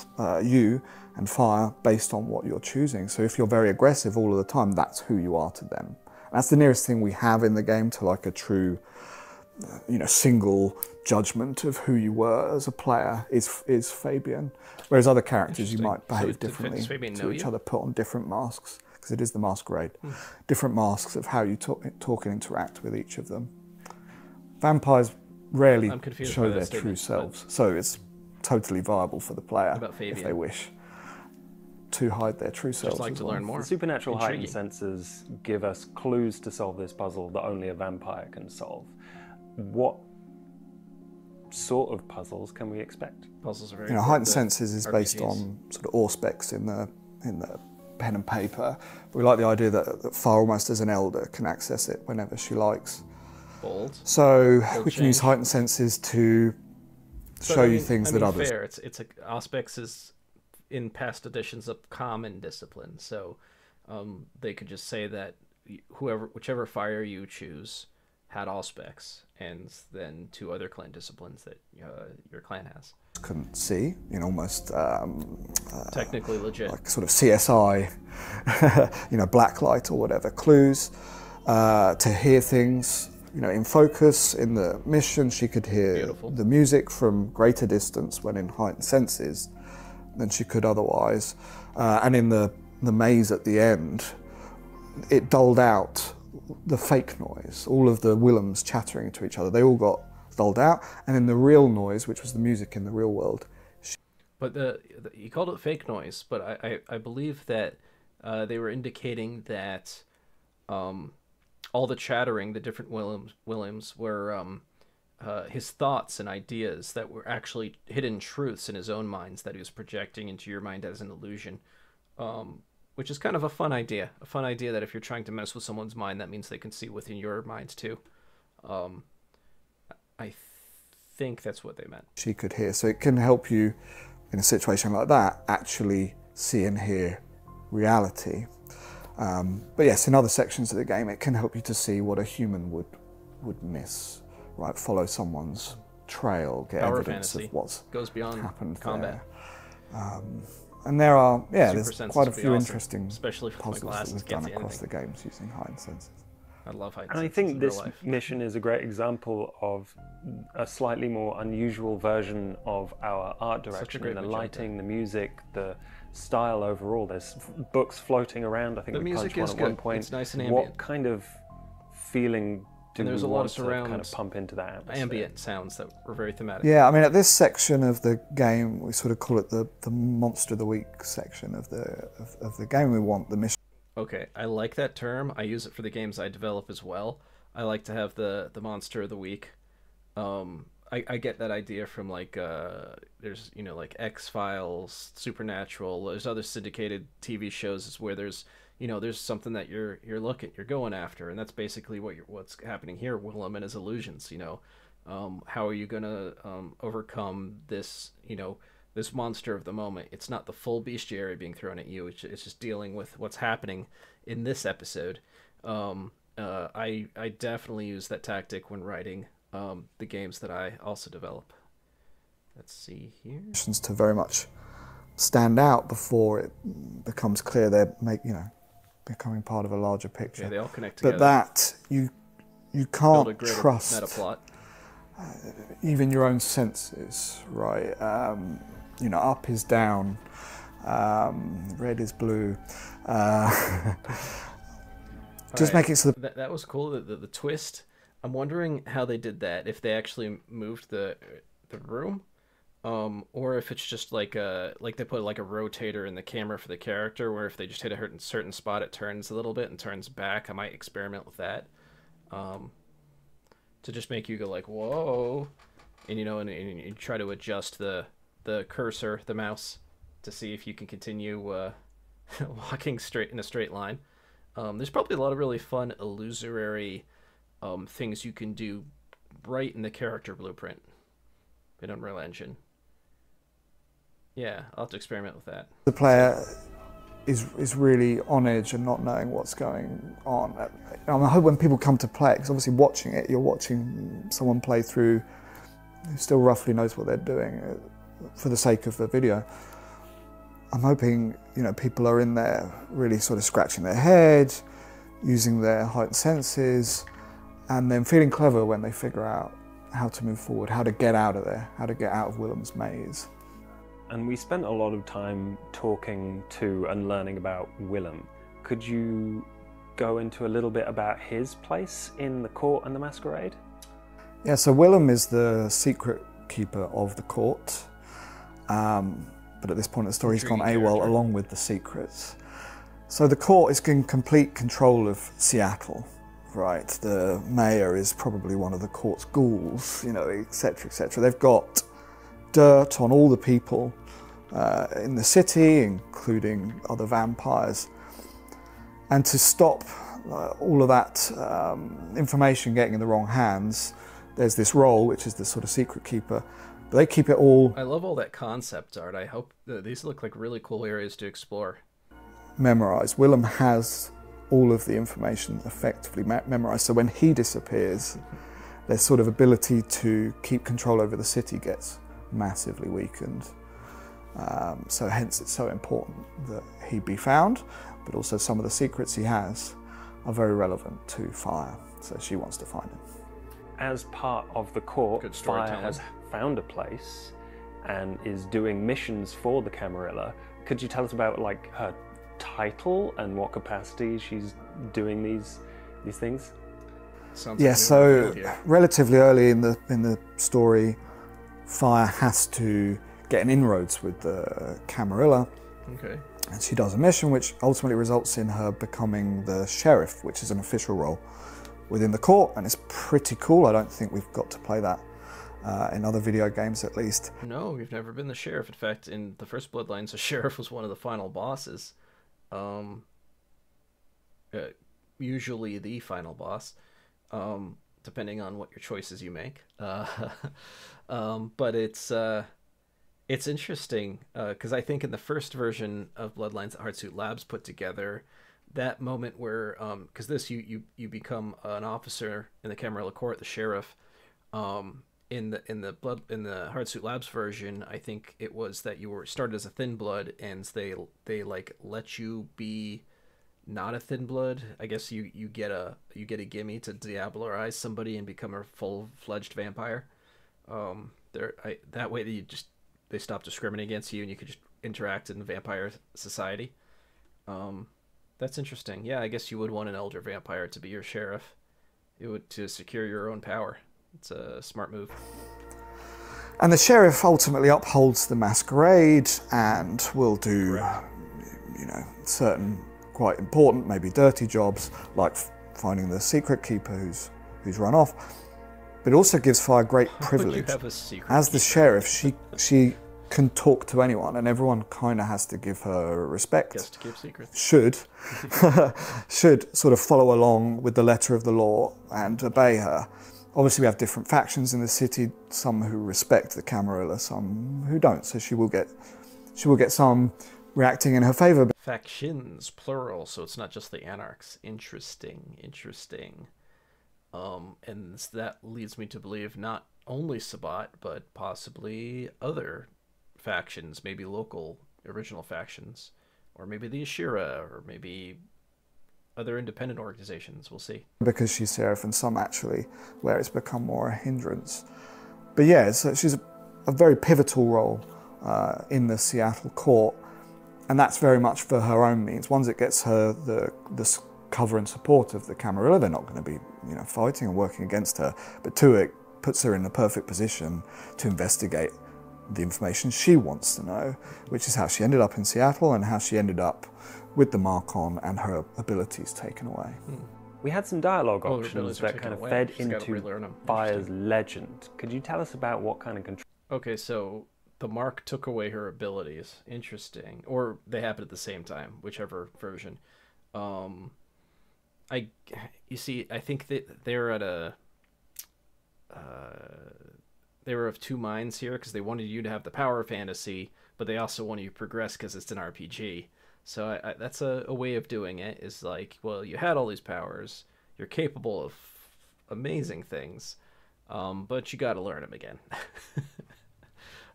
you and Fire based on what you're choosing. So if you're very aggressive all of the time, that's who you are to them. And that's the nearest thing we have in the game to like a true, single judgment of who you were as a player is Fabian. Whereas other characters, you might behave differently to each other, put on different masks, because it is the Masquerade. Different masks of how you talk and interact with each of them. Vampires rarely show their true selves, so it's totally viable for the player if they wish to hide their true selves. Just like to learn more. The supernatural heightened senses give us clues to solve this puzzle that only a vampire can solve. What sort of puzzles can we expect? Puzzles are very heightened senses is based on sort of auspex in the pen and paper. But we like the idea that Far, almost as an elder, can access it whenever she likes. Bold. So we can use heightened senses to show you things that others. Fair. It's auspex is in past editions a common discipline, so they could just say that whichever fire you choose had auspex, and then 2 other clan disciplines that your clan has. Couldn't see, almost technically legit, like sort of CSI, blacklight or whatever. Clues to hear things, in focus in the mission. She could hear the music from greater distance when in heightened senses than she could otherwise. And in the maze at the end, it dulled out the fake noise, all of the Willems chattering to each other. They all got dulled out. And in the real noise, which was the music in the real world. But you called it fake noise, but I believe that they were indicating that all the chattering, the different Willems were his thoughts and ideas that were actually hidden truths in his own minds that he was projecting into your mind as an illusion, which is kind of a fun idea. A fun idea that if you're trying to mess with someone's mind, that means they can see within your mind too. I think that's what they meant. She could hear, so it can help you in a situation like that actually see and hear reality. But yes, in other sections of the game, it can help you to see what a human would miss. Right, follow someone's trail, get Power evidence fantasy of what's goes beyond happened combat. There. And there are, there's quite a few awesome, interesting especially puzzles that we've done across the games using heightened senses. I love heightened senses. And I think this mission is a great example of a slightly more unusual version of our art direction. The lighting, the music, the style overall. There's books floating around. I think the we music punched is one at good. one point. It's nice and ambient. What kind of feeling do there's we a lot want of surround to kind of pump into that atmosphere? Ambient sounds that were very thematic. Yeah, I mean, at this section of the game, we sort of call it the Monster of the Week section of the game. We want the mission. Okay, I like that term. I use it for the games I develop as well. I like to have the Monster of the Week. I get that idea from like there's like X-Files, Supernatural. There's other syndicated TV shows where there's there's something that you're going after, and that's basically what's happening here. Willem and his illusions. How are you gonna overcome this this monster of the moment? It's not the full bestiary being thrown at you. It's just dealing with what's happening in this episode. I definitely use that tactic when writing the games that I also develop. Let's see here. To very much stand out before it becomes clear they're becoming part of a larger picture. Yeah, they all connect together. But that you can't trust meta plot. Even your own senses, right? Up is down, red is blue. Just make it so that was cool. The twist. I'm wondering how they did that. If they actually moved the room, Or if it's just like they put like a rotator in the camera for the character, where if they just hit a certain spot, it turns a little bit and turns back. I might experiment with that, to just make you go like whoa, and and you try to adjust the cursor, the mouse, to see if you can continue walking straight in a straight line. There's probably a lot of really fun illusory things you can do right in the character blueprint in Unreal Engine. Yeah, I'll have to experiment with that. The player is really on edge and not knowing what's going on. I hope when people come to play, because obviously watching it, you're watching someone play through who still roughly knows what they're doing for the sake of the video. I'm hoping, people are in there really sort of scratching their head, using their heightened senses, and then feeling clever when they figure out how to move forward, how to get out of there, how to get out of Willem's maze. And we spent a lot of time talking to and learning about Willem. Could you go into a little bit about his place in the court and the Masquerade? Yeah, so Willem is the secret keeper of the court. But at this point in the story, he's gone AWOL along with the secrets. So the court is in complete control of Seattle, right? The mayor is probably one of the court's ghouls, etc., etc. They've got dirt on all the people in the city, including other vampires. And to stop all of that information getting in the wrong hands, there's this role, which is the sort of secret keeper. But they keep it all... I love all that concept art. I hope these look like really cool areas to explore. Memorized. Willem has all of the information effectively memorized. So when he disappears, their sort of ability to keep control over the city gets massively weakened. So hence it's so important that he be found, but also some of the secrets he has are very relevant to Fire. So she wants to find him. As part of the court, Fire has found a place and is doing missions for the Camarilla. Could you tell us about her title and what capacity she's doing these things? Yeah, so relatively early in the story, Fire has to get an inroads with the Camarilla. Okay. And she does a mission which ultimately results in her becoming the sheriff, which is an official role within the court, and it's pretty cool. I don't think we've got to play that in other video games, at least. No, we've never been the sheriff. In fact, in the first Bloodlines, the sheriff was one of the final bosses. Usually the final boss, depending on what your choices you make. But it's interesting because I think in the first version of Bloodlines that Hardsuit Labs put together, that moment where because you become an officer in the Camarilla Court, the sheriff. In the Hardsuit Labs version, I think it was that you were started as a thin blood, and they like let you be not a thin blood. I guess you get a gimme to diablerize somebody and become a full-fledged vampire. That way they stop discriminating against you, and you could just interact in the vampire society. That's interesting. Yeah, I guess you would want an elder vampire to be your sheriff. It would to secure your own power. It's a smart move. And the sheriff ultimately upholds the Masquerade and will do, certain quite important, maybe dirty jobs, like finding the secret keeper who's run off. But it also gives Fire great privilege. As the sheriff, she can talk to anyone, and everyone kind of has to give her respect. Gets to keep secrets. Should sort of follow along with the letter of the law and obey her. Obviously, we have different factions in the city, some who respect the Camarilla, some who don't. So she will get some reacting in her favor. Factions, plural, so it's not just the Anarchs. Interesting. And that leads me to believe not only Sabbat, but possibly other factions, maybe local original factions, or maybe the Ashira, or maybe other independent organizations. We'll see. Because she's sheriff, and some actually where it's become more a hindrance. But yeah, so she's a very pivotal role in the Seattle court, and that's very much for her own means. Once it gets her the cover and support of the Camarilla, they're not going to be fighting and working against her. But two, it puts her in the perfect position to investigate the information she wants to know, which is how she ended up in Seattle and how she ended up with the mark on and her abilities taken away. We had some dialogue Oh, her options abilities are that taken kind of away. fed She's gotta into relearn 'em. Fire's legend. Could you tell us about what kind of control? Okay, so the mark took away her abilities. Interesting. Or they happened at the same time, whichever version. You see, I think that they're at a they were of two minds here because they wanted you to have the power fantasy, but they also want you to progress because it's an RPG. So that's a way of doing it, is like, well, you had all these powers, you're capable of amazing things, but you got to learn them again.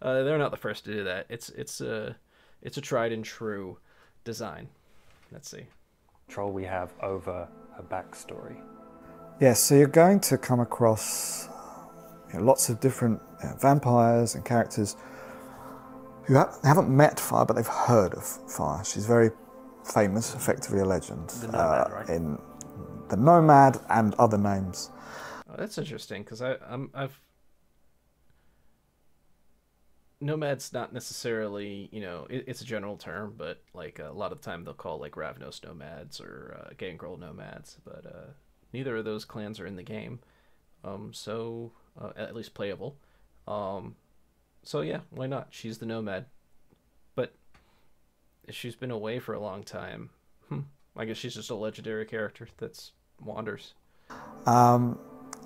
They're not the first to do that. It's a tried and true design. Let's see. Control we have over her backstory. Yes, so you're going to come across lots of different vampires and characters who haven't met Fire, but they've heard of Fire. She's very famous, effectively a legend, The Nomad, right? in the Nomad and other names. Oh, that's interesting because I've Nomad's not necessarily, it's a general term, but like a lot of the time they'll call like Ravnos nomads or Gangrel nomads, but neither of those clans are in the game, so at least playable. So yeah, why not? She's the Nomad, but she's been away for a long time. I guess she's just a legendary character that's wanders.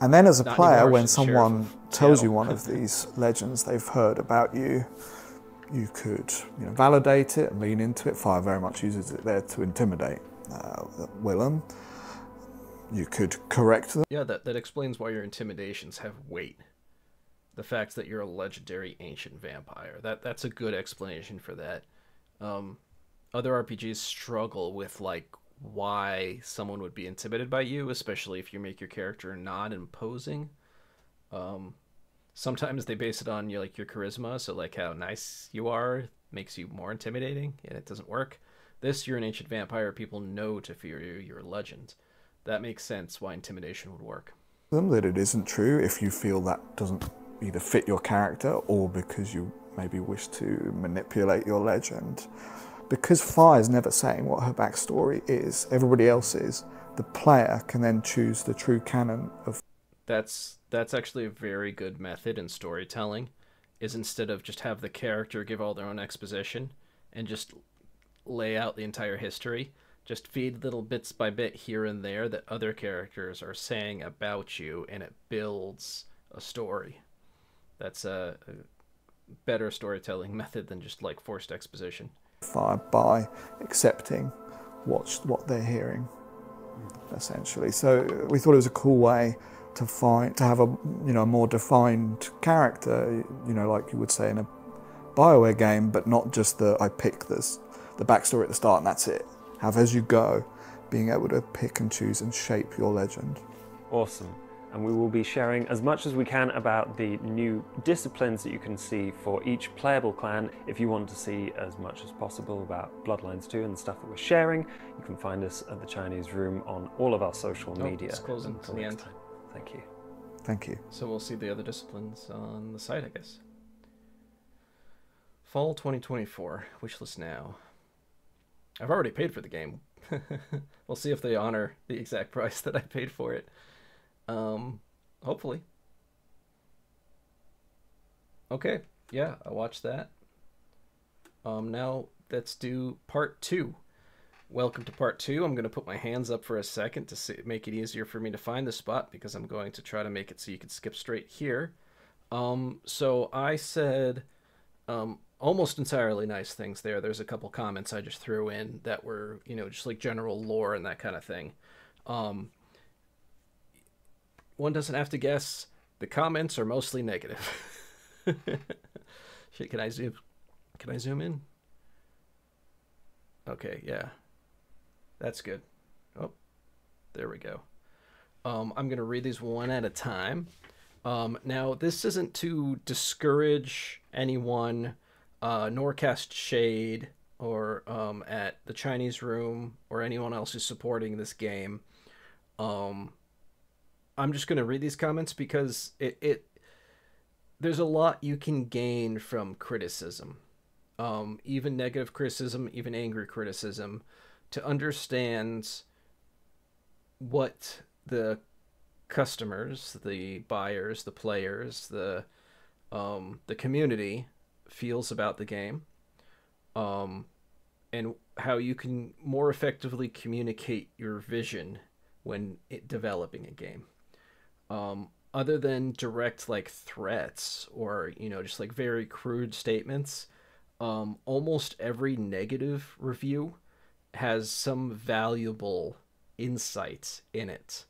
And then as a Not player, anymore, when she's the sheriff someone of tells you Seattle. one of these legends they've heard about you, you could validate it and lean into it. Fire very much uses it there to intimidate Willem. You could correct them. Yeah, that explains why your intimidations have weight. The fact that you're a legendary ancient vampire. That's a good explanation for that. Other RPGs struggle with like why someone would be intimidated by you, especially if you make your character non-imposing. Sometimes they base it on your charisma, so like how nice you are makes you more intimidating, and it doesn't work. You're an ancient vampire, people know to fear you, you're a legend. That makes sense why intimidation would work. That it isn't true if you feel that doesn't either fit your character or because you maybe wish to manipulate your legend. Because Fire's never saying what her backstory is, everybody else is, the player can then choose the true canon of... That's actually a very good method in storytelling, is instead of just have the character give all their own exposition and just lay out the entire history, just feed little bits by bit here and there that other characters are saying about you, and it builds a story. That's a better storytelling method than just like forced exposition. Fire by accepting what they're hearing, essentially. So we thought it was a cool way to have a more defined character, like you would say in a BioWare game, but not just I pick the backstory at the start and that's it. Have as you go, being able to pick and choose and shape your legend. Awesome. And we will be sharing as much as we can about the new disciplines that you can see for each playable clan. If you want to see as much as possible about Bloodlines 2 and the stuff that we're sharing, you can find us at the Chinese Room on all of our social media. It's closing to Until the next end. time. Thank you. Thank you. So we'll see the other disciplines on the site, I guess. Fall 2024, wishlist now. I've already paid for the game. We'll see if they honor the exact price that I paid for it. Hopefully. Okay, yeah, I watched that. Now let's do part 2. Welcome to part 2. I'm going to put my hands up for a second to make it easier for me to find the spot, because I'm going to try to make it so you can skip straight here. So I said almost entirely nice things there. There's a couple comments I just threw in that were, just like general lore and that kind of thing. One doesn't have to guess. The comments are mostly negative. Shit, can I zoom in? Okay, yeah. That's good. Oh, there we go. I'm going to read these one at a time. Now, this isn't to discourage anyone, nor cast shade or at the Chinese Room or anyone else who's supporting this game. I'm just going to read these comments because there's a lot you can gain from criticism, even negative criticism, even angry criticism, to understand what the customers, the buyers, the players, the community feels about the game, um, and how you can more effectively communicate your vision when developing a game. Other than direct like threats or just like very crude statements, almost every negative review has some valuable insight in it.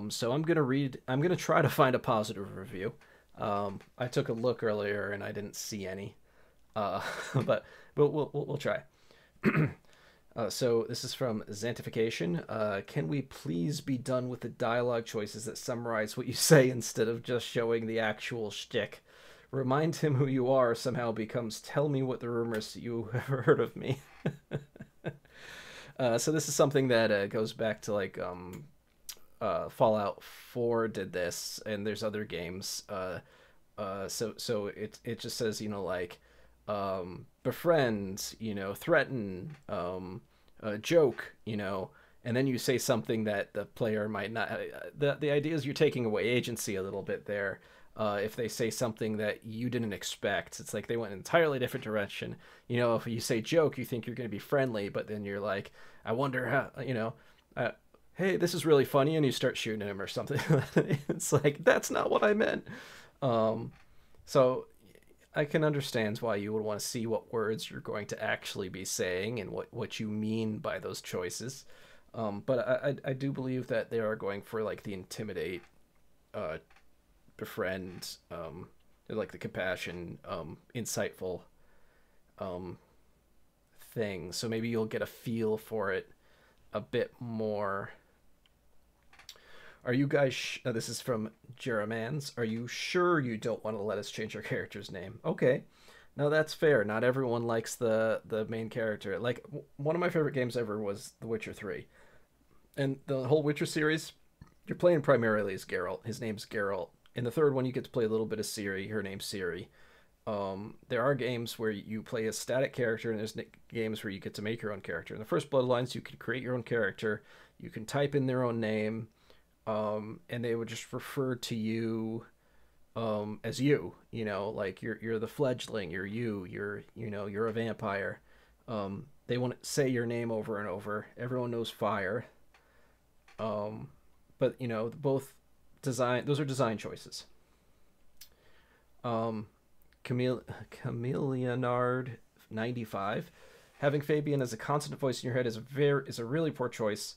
So I'm gonna try to find a positive review. I took a look earlier and I didn't see any, uh, but we'll try. So this is from Xantification. Can we please be done with the dialogue choices that summarize what you say instead of just showing the actual shtick? Remind him who you are somehow becomes tell me what the rumors you have heard of me. So this is something that goes back to like Fallout 4 did this, and there's other games. So it just says like befriend, threaten, joke, and then you say something that the player might not. The idea is you're taking away agency a little bit there. If they say something that you didn't expect, it's like they went an entirely different direction. If you say joke, you think you're going to be friendly, but then you're like, I wonder how, hey, this is really funny, and you start shooting him or something. It's like, that's not what I meant. So I can understand why you would want to see what words you're going to actually be saying and what you mean by those choices. But I do believe that they are going for like the intimidate, befriend, like the compassion, insightful thing. So maybe you'll get a feel for it a bit more. Are you guys this is from Jeremans. Are you sure you don't want to let us change our character's name? Okay. No, that's fair. Not everyone likes the main character. Like, one of my favorite games ever was The Witcher 3. And the whole Witcher series, you're playing primarily as Geralt. His name's Geralt. In the third one, you get to play a little bit of Ciri. Her name's Ciri. There are games where you play a static character, and there's games where you get to make your own character. In the first Bloodlines, you can create your own character. You can type in their own name, and they would just refer to you as you. Like you're the fledgling. You're you're a vampire. They won't say your name over and over. Everyone knows Fire. But both those are design choices. Chameleonard 95. Having Fabian as a constant voice in your head is a really poor choice.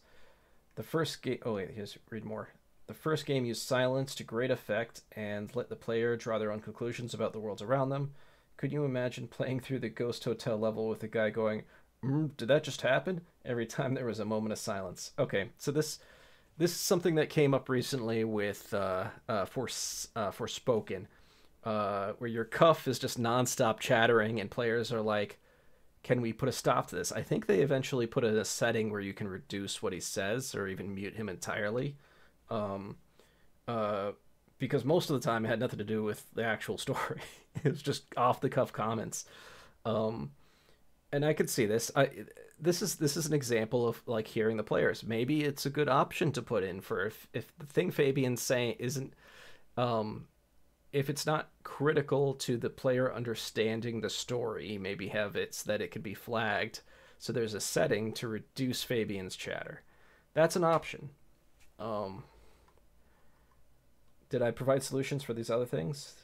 The first game. Oh wait, here's read more. The first game used silence to great effect and let the player draw their own conclusions about the worlds around them. Could you imagine playing through the Ghost Hotel level with a guy going, "Did that just happen?" every time there was a moment of silence? Okay, so this is something that came up recently with Forspoken, where your cuff is just nonstop chattering, and players are like, "Can we put a stop to this?" I think they eventually put a setting where you can reduce what he says or even mute him entirely, because most of the time it had nothing to do with the actual story. It was just off the cuff comments, and I could see this. This is an example of like hearing the players. Maybe it's a good option to put in for if the thing Fabian's saying isn't, if it's not critical to the player understanding the story, maybe have it so that it could be flagged. So there's a setting to reduce Fabian's chatter. That's an option. Did I provide solutions for these other things?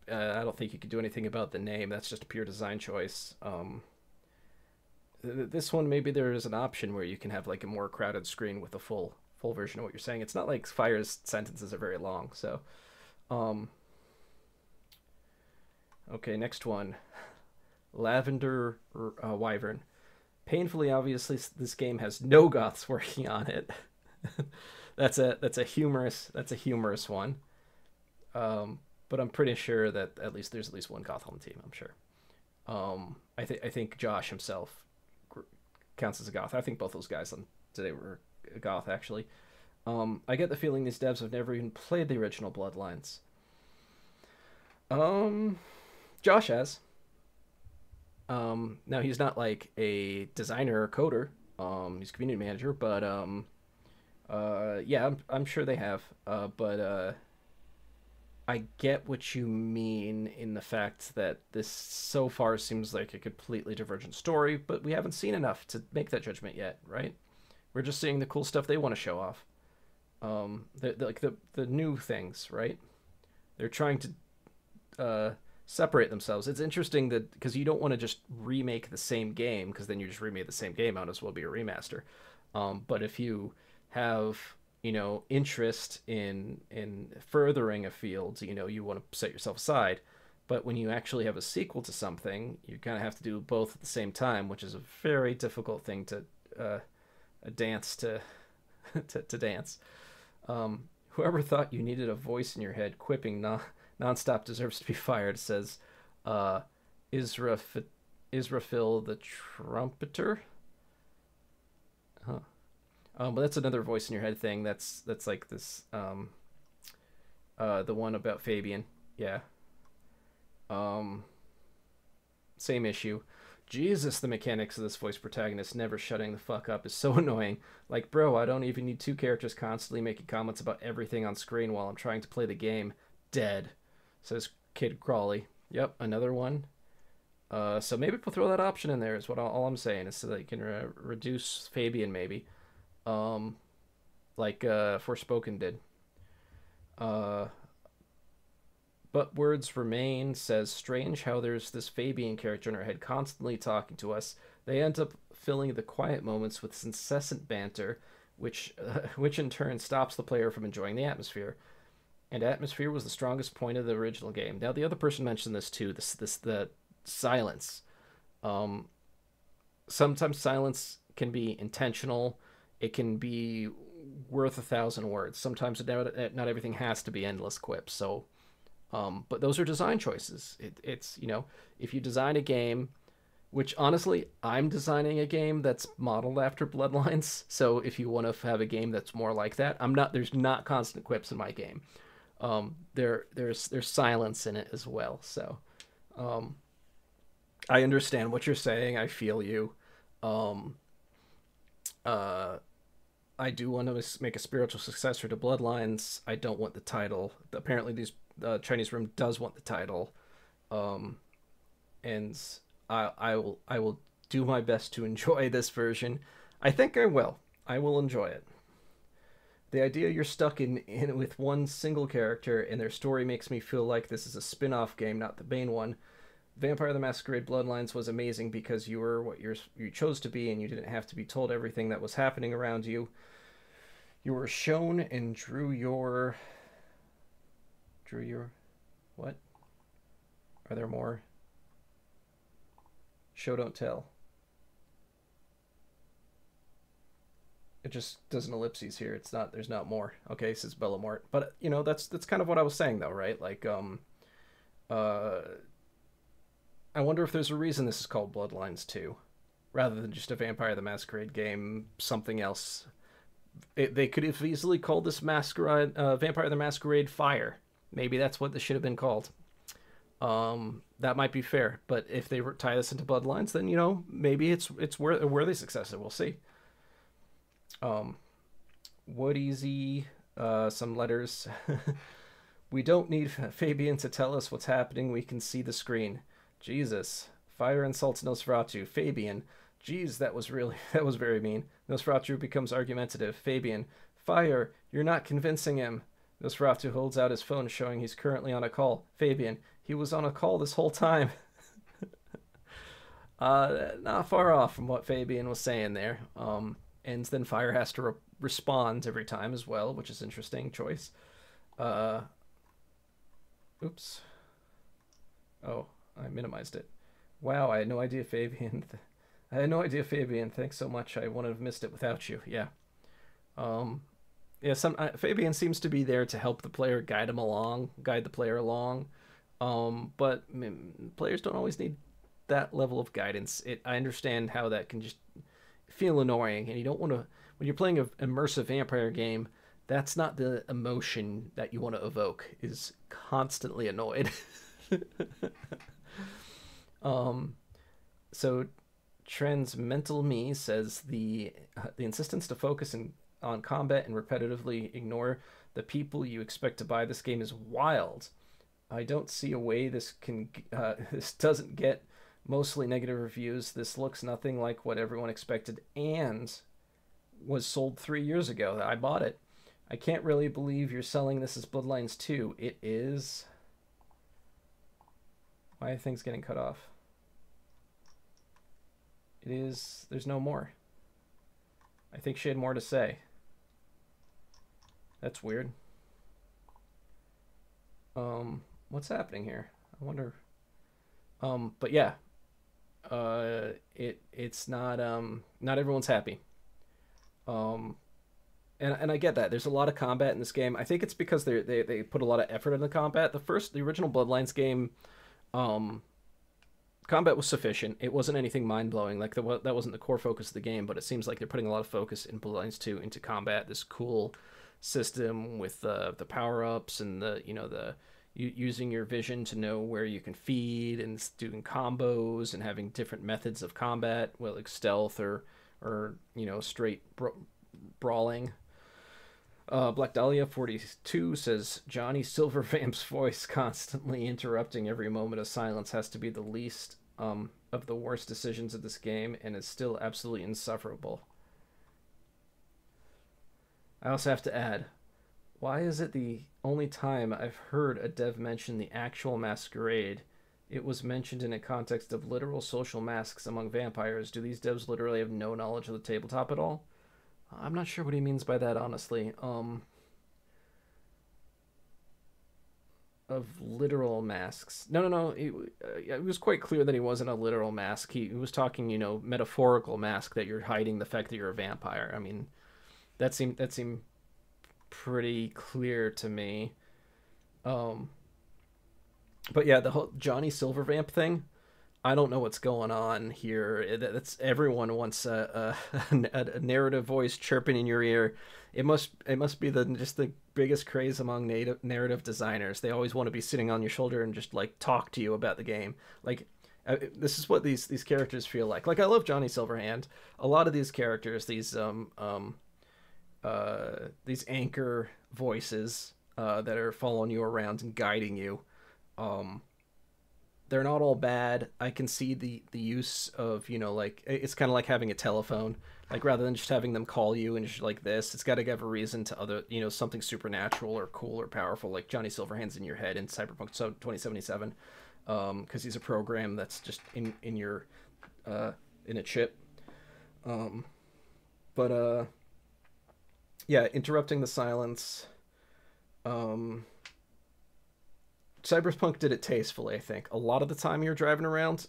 I don't think you could do anything about the name. That's just a pure design choice. This one, maybe there is an option where you can have like a more crowded screen with a full version of what you're saying. It's not like Fire's sentences are very long. So, okay, next one. Lavender Wyvern. Painfully obviously, this game has no goths working on it. That's a humorous one. But I'm pretty sure that there's at least one goth on the team. I'm sure. I think Josh himself counts as a goth. I think both those guys on today were a goth actually. I get the feeling these devs have never even played the original Bloodlines. Josh has. Now he's not like a designer or coder. He's a community manager, but yeah, I'm sure they have. But I get what you mean in the fact that this so far seems like a completely divergent story, but we haven't seen enough to make that judgment yet, right? We're just seeing the cool stuff they want to show off. The new things, right? They're trying to separate themselves. It's interesting that because you don't want to just remake the same game, because then you just remake the same game, might as well be a remaster. But if you have interest in furthering a field, you want to set yourself aside. But when you actually have a sequel to something, you kind of have to do both at the same time, which is a very difficult thing to a dance to to dance. Whoever thought you needed a voice in your head quipping nonstop deserves to be fired, says Israfil the Trumpeter. Huh. But that's another voice in your head thing. That's like this the one about Fabian. Yeah. Same issue. Jesus, the mechanics of this voice protagonist never shutting the fuck up is so annoying. Like, bro, I don't even need two characters constantly making comments about everything on screen while I'm trying to play the game. Dead, says Kid Crawley. Yep, another one. So maybe we'll throw that option in there is what all I'm saying, is so that you can reduce Fabian maybe. Like Forspoken did. But words remain, says, strange how there's this Fabian character in our head constantly talking to us. They end up filling the quiet moments with incessant banter, which in turn stops the player from enjoying the atmosphere. And atmosphere was the strongest point of the original game. Now, the other person mentioned this too, the silence. Sometimes silence can be intentional. It can be worth 1,000 words. Sometimes not everything has to be endless quips. So, but those are design choices. It's if you design a game, which honestly, I'm designing a game that's modeled after Bloodlines. So if you want to have a game that's more like that, there's not constant quips in my game. There's silence in it as well. So, I understand what you're saying. I feel you. I do want to make a spiritual successor to Bloodlines. I don't want the title. Apparently, these Chinese Room does want the title, and I will do my best to enjoy this version. I think I will. I will enjoy it. The idea you're stuck in with one single character and their story makes me feel like this is a spin-off game, not the main one. Vampire the Masquerade Bloodlines was amazing because you were what you chose to be, and you didn't have to be told everything that was happening around you. You were shown and drew your what? Are there more? Show don't tell. It just does an ellipses here. There's not more. Okay, says Bellamort. But that's kind of what I was saying though, right? Like I wonder if there's a reason this is called Bloodlines 2, rather than just a Vampire the Masquerade game, something else. They could have easily called this Masquerade, Vampire the Masquerade Fire. Maybe that's what this should have been called. That might be fair, but if they tie this into Bloodlines, then maybe it's a worthy successor. We'll see. What easy? Some letters. We don't need Fabian to tell us what's happening. We can see the screen. Jesus. Fire insults Nosferatu. Fabian. Jeez, that was very mean. Nosferatu becomes argumentative. Fabian. Fire. You're not convincing him. Nosferatu holds out his phone, showing he's currently on a call. Fabian. He was on a call this whole time. Not far off from what Fabian was saying there. And then Fire has to respond every time as well, which is an interesting choice. Oops. Oh, I minimized it. Wow, I had no idea, Fabian. I had no idea, Fabian. Thanks so much. I wouldn't have missed it without you. Yeah. Yeah. Fabian seems to be there to help the player, guide the player along. But players don't always need that level of guidance. I understand how that can just feel annoying, and you don't want to. When you're playing an immersive vampire game, That's not the emotion that you want to evoke, is constantly annoyed. So Transmental Me says the insistence to focus on combat and repetitively ignore the people you expect to buy this game is wild. I don't see a way this doesn't get mostly negative reviews. This looks nothing like what everyone expected and was sold 3 years ago. I bought it. I can't really believe you're selling this as Bloodlines 2. It is. Why are things getting cut off? It is. There's no more. I think she had more to say. That's weird. What's happening here? I wonder. But yeah. It's not not everyone's happy. And I get that. There's a lot of combat in this game. I think it's because they put a lot of effort into combat. The original Bloodlines game, combat was sufficient. It wasn't anything mind-blowing. Like that wasn't the core focus of the game, but it seems like they're putting a lot of focus in Bloodlines 2 into combat. This cool system with the power-ups and using your vision to know where you can feed and doing combos and having different methods of combat, well, like stealth or straight brawling. Black Dahlia 42 says Johnny Silvervamp's voice constantly interrupting every moment of silence has to be the least of the worst decisions of this game, and is still absolutely insufferable. I also have to add, why is it the only time I've heard a dev mention the actual Masquerade? It was mentioned in a context of literal social masks among vampires. Do these devs literally have no knowledge of the tabletop at all? I'm not sure what he means by that, honestly. Of literal masks. No. It was quite clear that he wasn't a literal mask. He was talking, metaphorical mask, that you're hiding the fact that you're a vampire. I mean, that seemed pretty clear to me. But yeah, the whole Johnny Silvervamp thing, I don't know what's going on here. That's everyone wants a narrative voice chirping in your ear. It must be just the biggest craze among narrative designers. They always want to be sitting on your shoulder and just like talk to you about the game. Like this is what these characters feel like. Like I love Johnny Silverhand. A lot of these characters, these anchor voices that are following you around and guiding you. They're not all bad. I can see the use of, like, it's kind of like having a telephone. Like, rather than just having them call you and just like this, it's got to give a reason to other, something supernatural or cool or powerful, like Johnny Silverhand's in your head in Cyberpunk 2077, because he's a program that's just in your, in a chip. Yeah, interrupting the silence. Cyberpunk did it tastefully, I think. A lot of the time you're driving around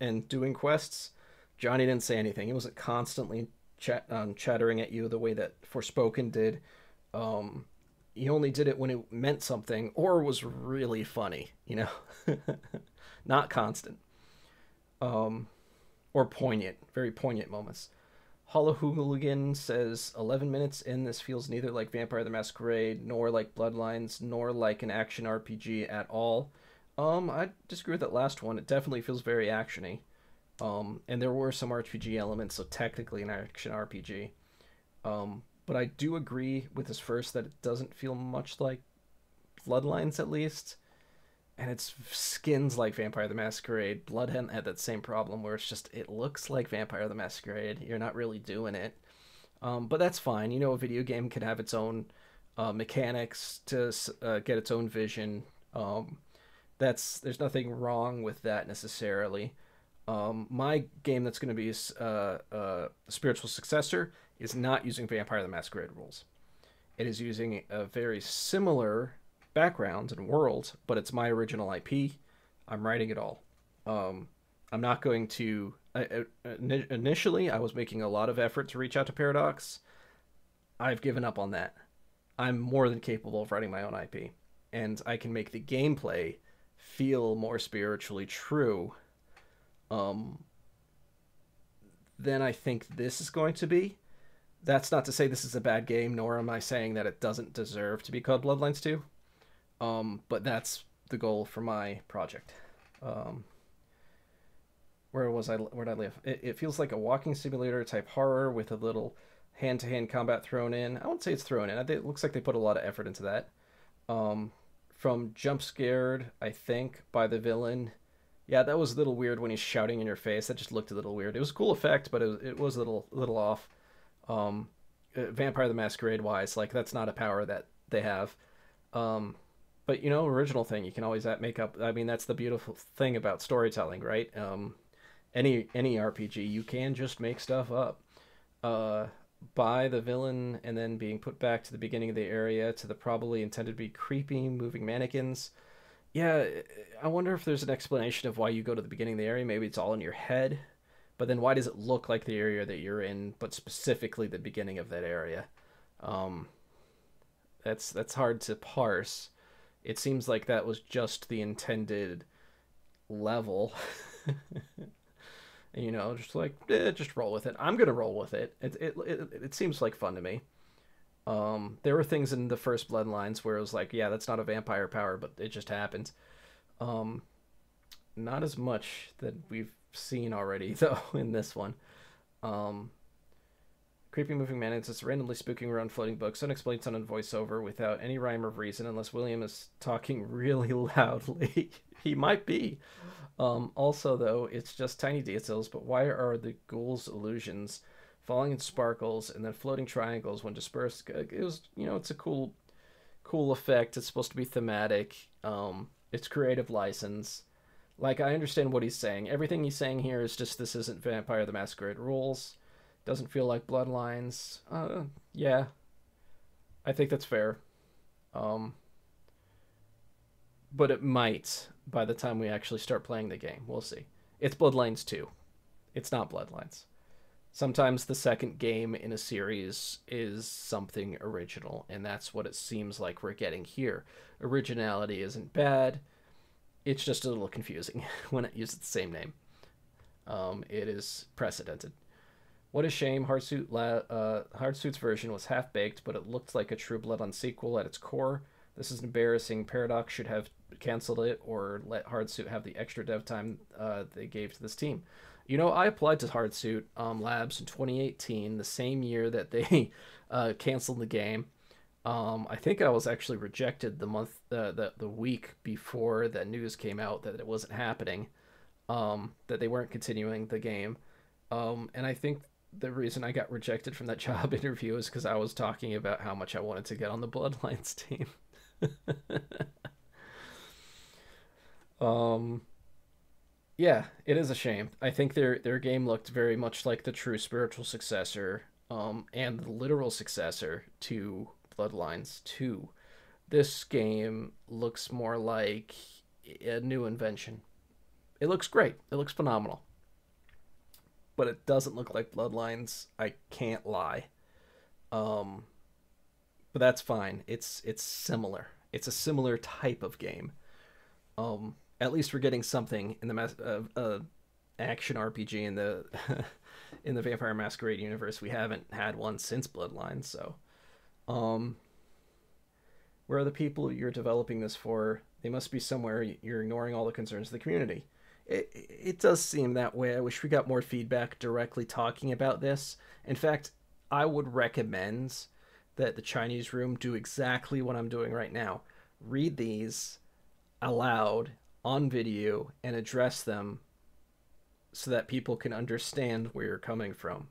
and doing quests, Johnny didn't say anything. He wasn't constantly chattering at you the way that Forspoken did. He only did it when it meant something or was really funny, not constant. Or poignant, very poignant moments. Hollow Hooligan says, 11 minutes in, this feels neither like Vampire the Masquerade, nor like Bloodlines, nor like an action RPG at all. I disagree with that last one. It definitely feels very actiony. And there were some RPG elements, so technically an action RPG. But I do agree with this first that it doesn't feel much like Bloodlines, at least. And it's skins like Vampire the Masquerade. Bloodhunt had that same problem where it looks like Vampire the Masquerade. You're not really doing it. But that's fine. A video game can have its own mechanics to get its own vision. There's nothing wrong with that necessarily. My game that's going to be a spiritual successor is not using Vampire the Masquerade rules. It is using a very similar background and world, but it's my original IP. I'm writing it all. I'm not going to... initially, I was making a lot of effort to reach out to Paradox. I've given up on that. I'm more than capable of writing my own IP, and I can make the gameplay feel more spiritually true than I think this is going to be. That's not to say this is a bad game, nor am I saying that it doesn't deserve to be called Bloodlines 2. But that's the goal for my project. Where was I? Where'd I live? It feels like a walking simulator type horror with a little hand-to-hand combat thrown in. I won't say it's thrown in. It looks like they put a lot of effort into that. From jump scared, I think, by the villain. Yeah, that was a little weird when he's shouting in your face. That just looked a little weird. It was a cool effect, but it was a little off. Vampire the Masquerade wise, like that's not a power that they have. But original thing, you can always make up. I mean, that's the beautiful thing about storytelling, right? Any RPG, you can just make stuff up. By the villain and then being put back to the beginning of the area to the probably intended to be creepy moving mannequins. Yeah, I wonder if there's an explanation of why you go to the beginning of the area. Maybe it's all in your head, but then why does it look like the area that you're in, but specifically the beginning of that area? That's hard to parse. It seems like that was just the intended level. Just like, just roll with it. I'm gonna roll with it. It seems like fun to me. There were things in the first Bloodlines where it was like, yeah, that's not a vampire power, but it just happened. Not as much that we've seen already, though, in this one. Creepy moving mannequins, it's randomly spooking around floating books, unexplained sound and voiceover without any rhyme or reason, unless William is talking really loudly. He might be. Also, though, it's just tiny details, but why are the ghouls' illusions falling in sparkles and then floating triangles when dispersed? It was, it's a cool effect. It's supposed to be thematic. It's creative license. Like, I understand what he's saying. Everything he's saying here is just, this isn't Vampire the Masquerade rules. Doesn't feel like Bloodlines. Yeah. I think that's fair. But it might by the time we actually start playing the game. We'll see. It's Bloodlines 2. It's not Bloodlines. Sometimes the second game in a series is something original, and that's what it seems like we're getting here. Originality isn't bad. It's just a little confusing when it uses the same name. It is precedented. What a shame. Hardsuit's version was half-baked, but it looked like a true Bloodlines sequel at its core. This is embarrassing. Paradox should have canceled it or let Hardsuit have the extra dev time they gave to this team. I applied to Hardsuit Labs in 2018, the same year that they canceled the game. I think I was actually rejected the week before the news came out that it wasn't happening, that they weren't continuing the game. And I think the reason I got rejected from that job interview is because I was talking about how much I wanted to get on the Bloodlines team. Yeah, it is a shame. I think their game looked very much like the true spiritual successor, and the literal successor to Bloodlines 2. This game looks more like a new invention. It looks great. It looks phenomenal. But it doesn't look like Bloodlines. I can't lie. But that's fine. It's similar. It's a similar type of game. At least we're getting something in the action RPG in the in the Vampire Masquerade universe. We haven't had one since Bloodlines. So, where are the people you're developing this for? They must be somewhere. You're ignoring all the concerns of the community. It does seem that way. I wish we got more feedback directly talking about this. In fact, I would recommend that the Chinese room do exactly what I'm doing right now. Read these aloud on video and address them so that people can understand where you're coming from.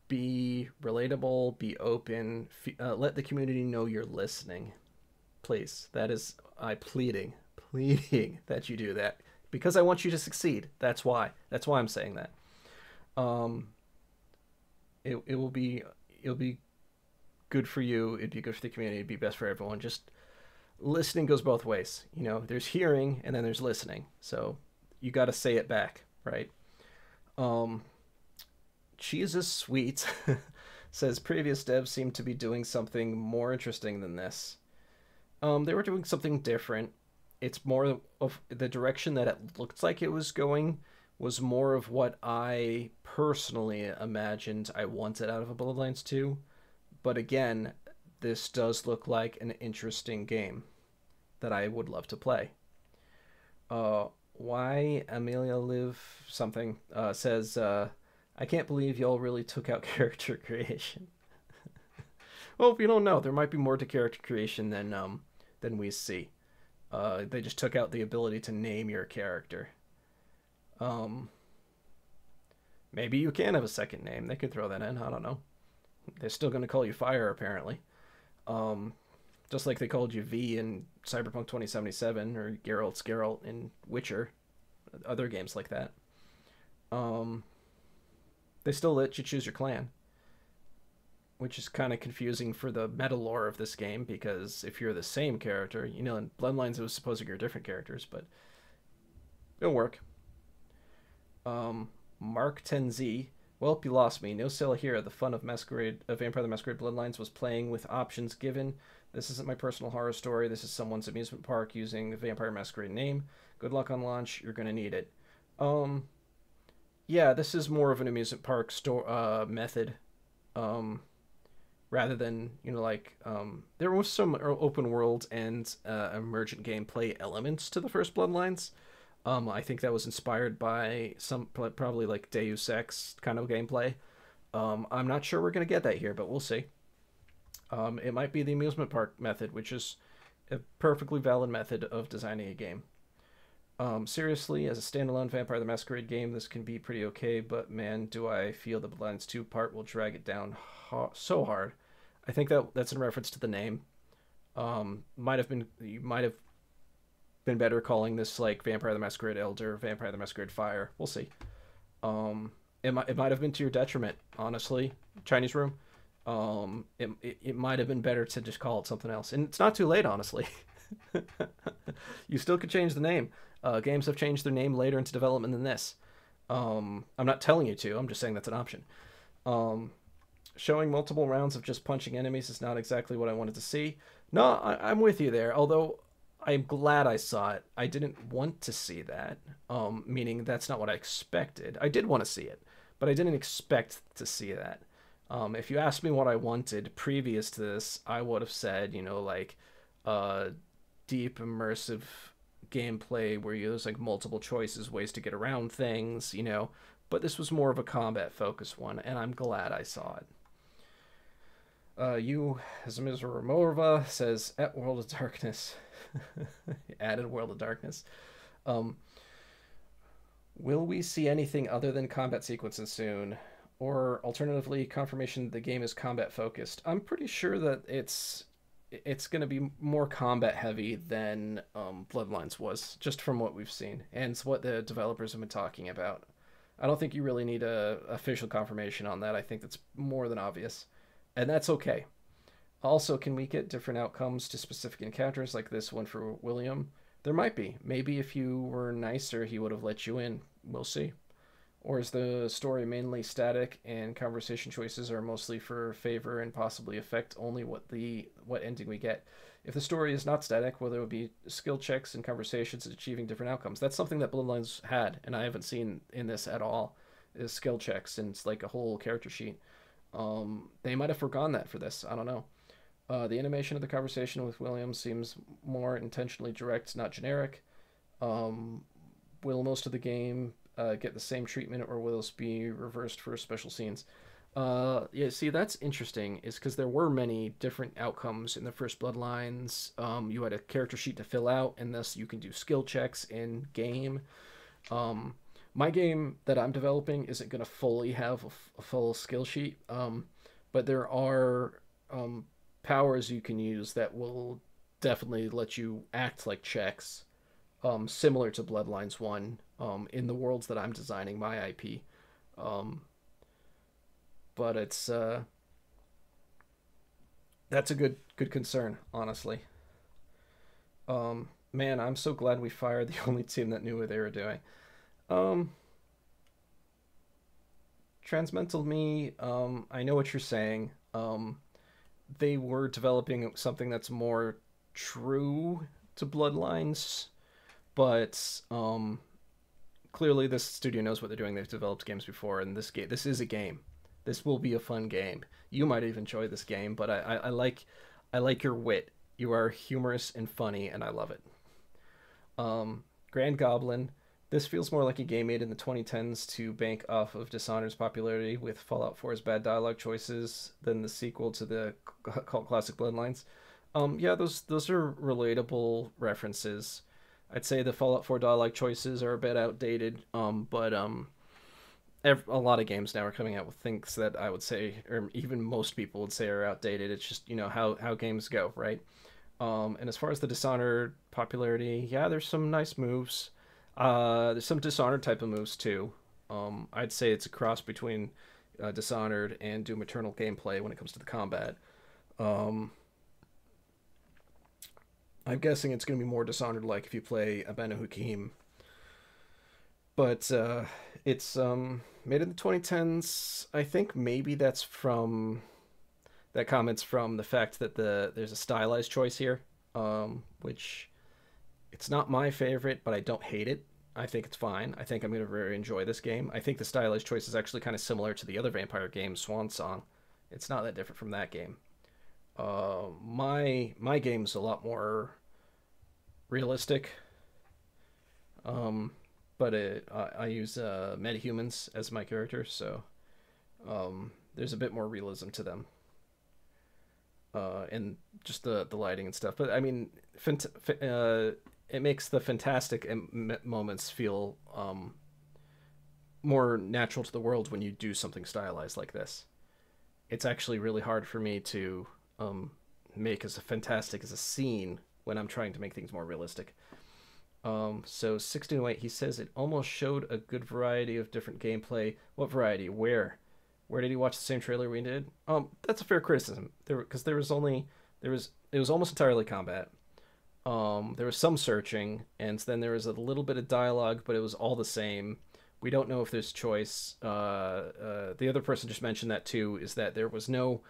Be relatable, be open, let the community know you're listening. Please, that is pleading that you do that. Because I want you to succeed. That's why I'm saying that. It'll be good for you. It'd be good for the community. It'd be best for everyone. Just listening goes both ways. There's hearing and then there's listening. So you got to say it back, right? Cheese is sweet. Says previous devs seem to be doing something more interesting than this. They were doing something different. It's more of the direction that it looked like it was going was more of what I personally imagined I wanted out of a Bloodlines 2. But again, this does look like an interesting game that I would love to play. Why Amelia Live something says, I can't believe y'all really took out character creation. Well, we don't know. There might be more to character creation than we see. They just took out the ability to name your character. Maybe you can have a second name. They could throw that in. I don't know. They're still going to call you Fire, apparently. Just like they called you V in Cyberpunk 2077, or Geralt's Geralt in Witcher. Other games like that. They still let you choose your clan, which is kind of confusing for the meta lore of this game, because if you're the same character, you know, in Bloodlines it was supposed to be different characters, but it'll work. Mark 10Z, well, you lost me. No sale here. The fun of Masquerade, Vampire the Masquerade Bloodlines was playing with options given. This isn't my personal horror story. This is someone's amusement park using the Vampire Masquerade name. Good luck on launch. You're gonna need it. Yeah, this is more of an amusement park method. Rather than, you know, like, there was some open world and emergent gameplay elements to the first Bloodlines. I think that was inspired by some, probably like Deus Ex kind of gameplay. I'm not sure we're going to get that here, but we'll see. It might be the amusement park method, which is a perfectly valid method of designing a game. Seriously, as a standalone Vampire the Masquerade game, this can be pretty okay, but man, do I feel the Bloodlines 2 part will drag it down so hard. I think that's in reference to the name. You might have been better calling this like Vampire the Masquerade Elder, Vampire the Masquerade Fire. We'll see. It might have been to your detriment, honestly. Chinese Room. It might have been better to just call it something else, and it's not too late, honestly. You still could change the name. Games have changed their name later into development than this. I'm not telling you to. I'm just saying that's an option. Showing multiple rounds of just punching enemies is not exactly what I wanted to see. No, I'm with you there. Although I'm glad I saw it. I didn't want to see that. Meaning that's not what I expected. I did want to see it, but I didn't expect to see that. If you asked me what I wanted previous to this, I would have said, you know, like, deep immersive gameplay where there's like multiple choices, ways to get around things, you know. But this was more of a combat focused one, and I'm glad I saw it. You, as Ms. Ramova says, at World of Darkness. Added World of Darkness. Will we see anything other than combat sequences soon? Or alternatively, confirmation the game is combat focused? I'm pretty sure that it's going to be more combat heavy than Bloodlines was, just from what we've seen. And it's what the developers have been talking about. I don't think you really need a official confirmation on that. I think that's more than obvious. And that's okay. Also, can we get different outcomes to specific encounters like this one for William? There might be. Maybe if you were nicer, he would have let you in. We'll see. Or is the story mainly static and conversation choices are mostly for favor and possibly affect only what ending we get? If the story is not static, will there be skill checks and conversations achieving different outcomes? That's something that Bloodlines had, and I haven't seen in this at all, is skill checks, and it's like a whole character sheet. They might have forgone that for this. I don't know. The animation of the conversation with William seems more intentionally direct, not generic. Will most of the game get the same treatment, or will this be reversed for special scenes? Yeah, see, that's interesting, is because there were many different outcomes in the first Bloodlines. You had a character sheet to fill out, and thus you can do skill checks in game. My game that I'm developing isn't going to fully have a full skill sheet, but there are powers you can use that will definitely let you act like checks, similar to Bloodlines 1, in the worlds that I'm designing, my IP. But it's that's a good concern, honestly. Man, I'm so glad we fired the only team that knew what they were doing. Transmental Me, I know what you're saying. They were developing something that's more true to Bloodlines, but clearly this studio knows what they're doing. They've developed games before, and this is a game. This will be a fun game. You might even enjoy this game, but I like your wit. You are humorous and funny, and I love it. Grand Goblin. This feels more like a game made in the 2010s to bank off of Dishonored's popularity with Fallout 4's bad dialogue choices than the sequel to the cult classic Bloodlines. Yeah, those are relatable references. I'd say the Fallout 4 dialogue choices are a bit outdated, but a lot of games now are coming out with things that I would say, or even most people would say, are outdated. It's just, how games go, right? And as far as the Dishonored popularity, yeah, there's some nice moves. There's some Dishonored type of moves too. I'd say it's a cross between Dishonored and Doom Eternal gameplay when it comes to the combat. I'm guessing it's going to be more Dishonored-like if you play Abena Hukim. But it's made in the 2010s. I think maybe that comment's from the fact that there's a stylized choice here, which it's not my favorite, but I don't hate it. I think it's fine. I think I'm going to really enjoy this game. I think the stylized choice is actually kind of similar to the other vampire game, Swan Song. It's not that different from that game. My game's a lot more realistic. But I use metahumans as my character, so there's a bit more realism to them. And just the lighting and stuff. But I mean, it makes the fantastic moments feel more natural to the world when you do something stylized like this. It's actually really hard for me to make as fantastic as a scene when I'm trying to make things more realistic. So 1608, he says it almost showed a good variety of different gameplay. What variety? Where did he watch the same trailer we did? That's a fair criticism. Because it was almost entirely combat. There was some searching, and then there was a little bit of dialogue, but it was all the same. We don't know if there's choice. The other person just mentioned that too, is that there was no.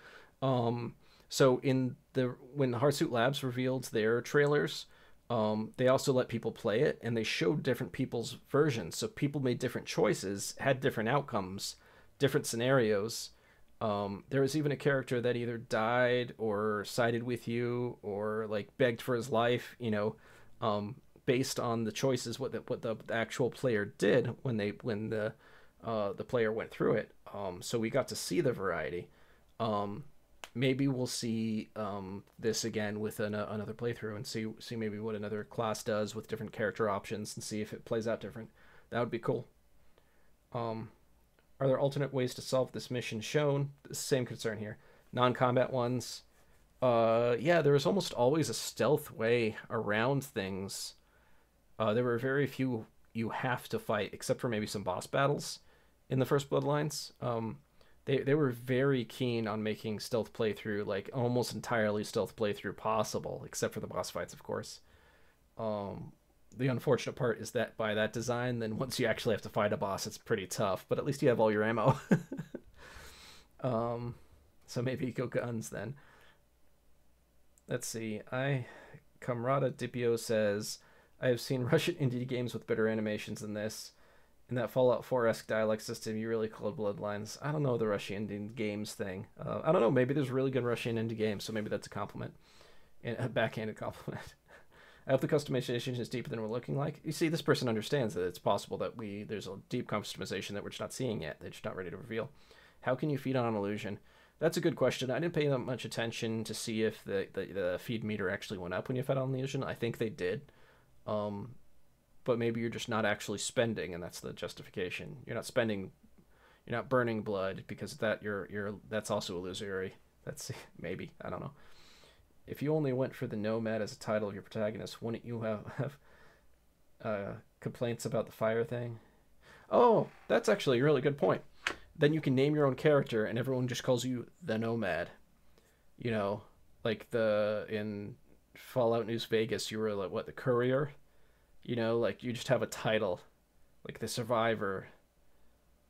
So when Hardsuit Labs revealed their trailers, they also let people play it, and they showed different people's versions. So people made different choices, had different outcomes, different scenarios. There was even a character that either died or sided with you or like begged for his life, based on the choices what the actual player did when the player went through it. So we got to see the variety. Maybe we'll see this again with another playthrough and see maybe what another class does with different character options and see if it plays out different. That would be cool. Are there alternate ways to solve this mission shown? Same concern here. Non-combat ones. Yeah, there was almost always a stealth way around things. There were very few you have to fight, except for maybe some boss battles in the first Bloodlines. They were very keen on making stealth playthrough, like almost entirely stealth playthrough possible, except for the boss fights, of course. The unfortunate part is that by that design, then once you actually have to fight a boss, it's pretty tough, but at least you have all your ammo. So maybe go guns then. Let's see. Kamrata Dipio says, I have seen Russian indie games with better animations than this. In that Fallout 4-esque dialogue system, you really called Bloodlines. I don't know the Russian indie games thing. I don't know. Maybe there's really good Russian indie games, so maybe that's a compliment. And a backhanded compliment. I hope the customization is deeper than we're looking like. You see, this person understands that it's possible that there's a deep customization that we're just not seeing yet. They're just not ready to reveal. How can you feed on an illusion? That's a good question. I didn't pay that much attention to see if the feed meter actually went up when you fed on the illusion. I think they did. But maybe you're just not actually spending, and that's the justification. You're not spending, you're not burning blood, because that's also illusory. That's maybe, I don't know. If you only went for the Nomad as a title of your protagonist, wouldn't you have complaints about the fire thing? Oh, that's actually a really good point. Then you can name your own character, and everyone just calls you the Nomad. Like in Fallout New Vegas, you were like, what, the Courier? Like you just have a title, like the Survivor,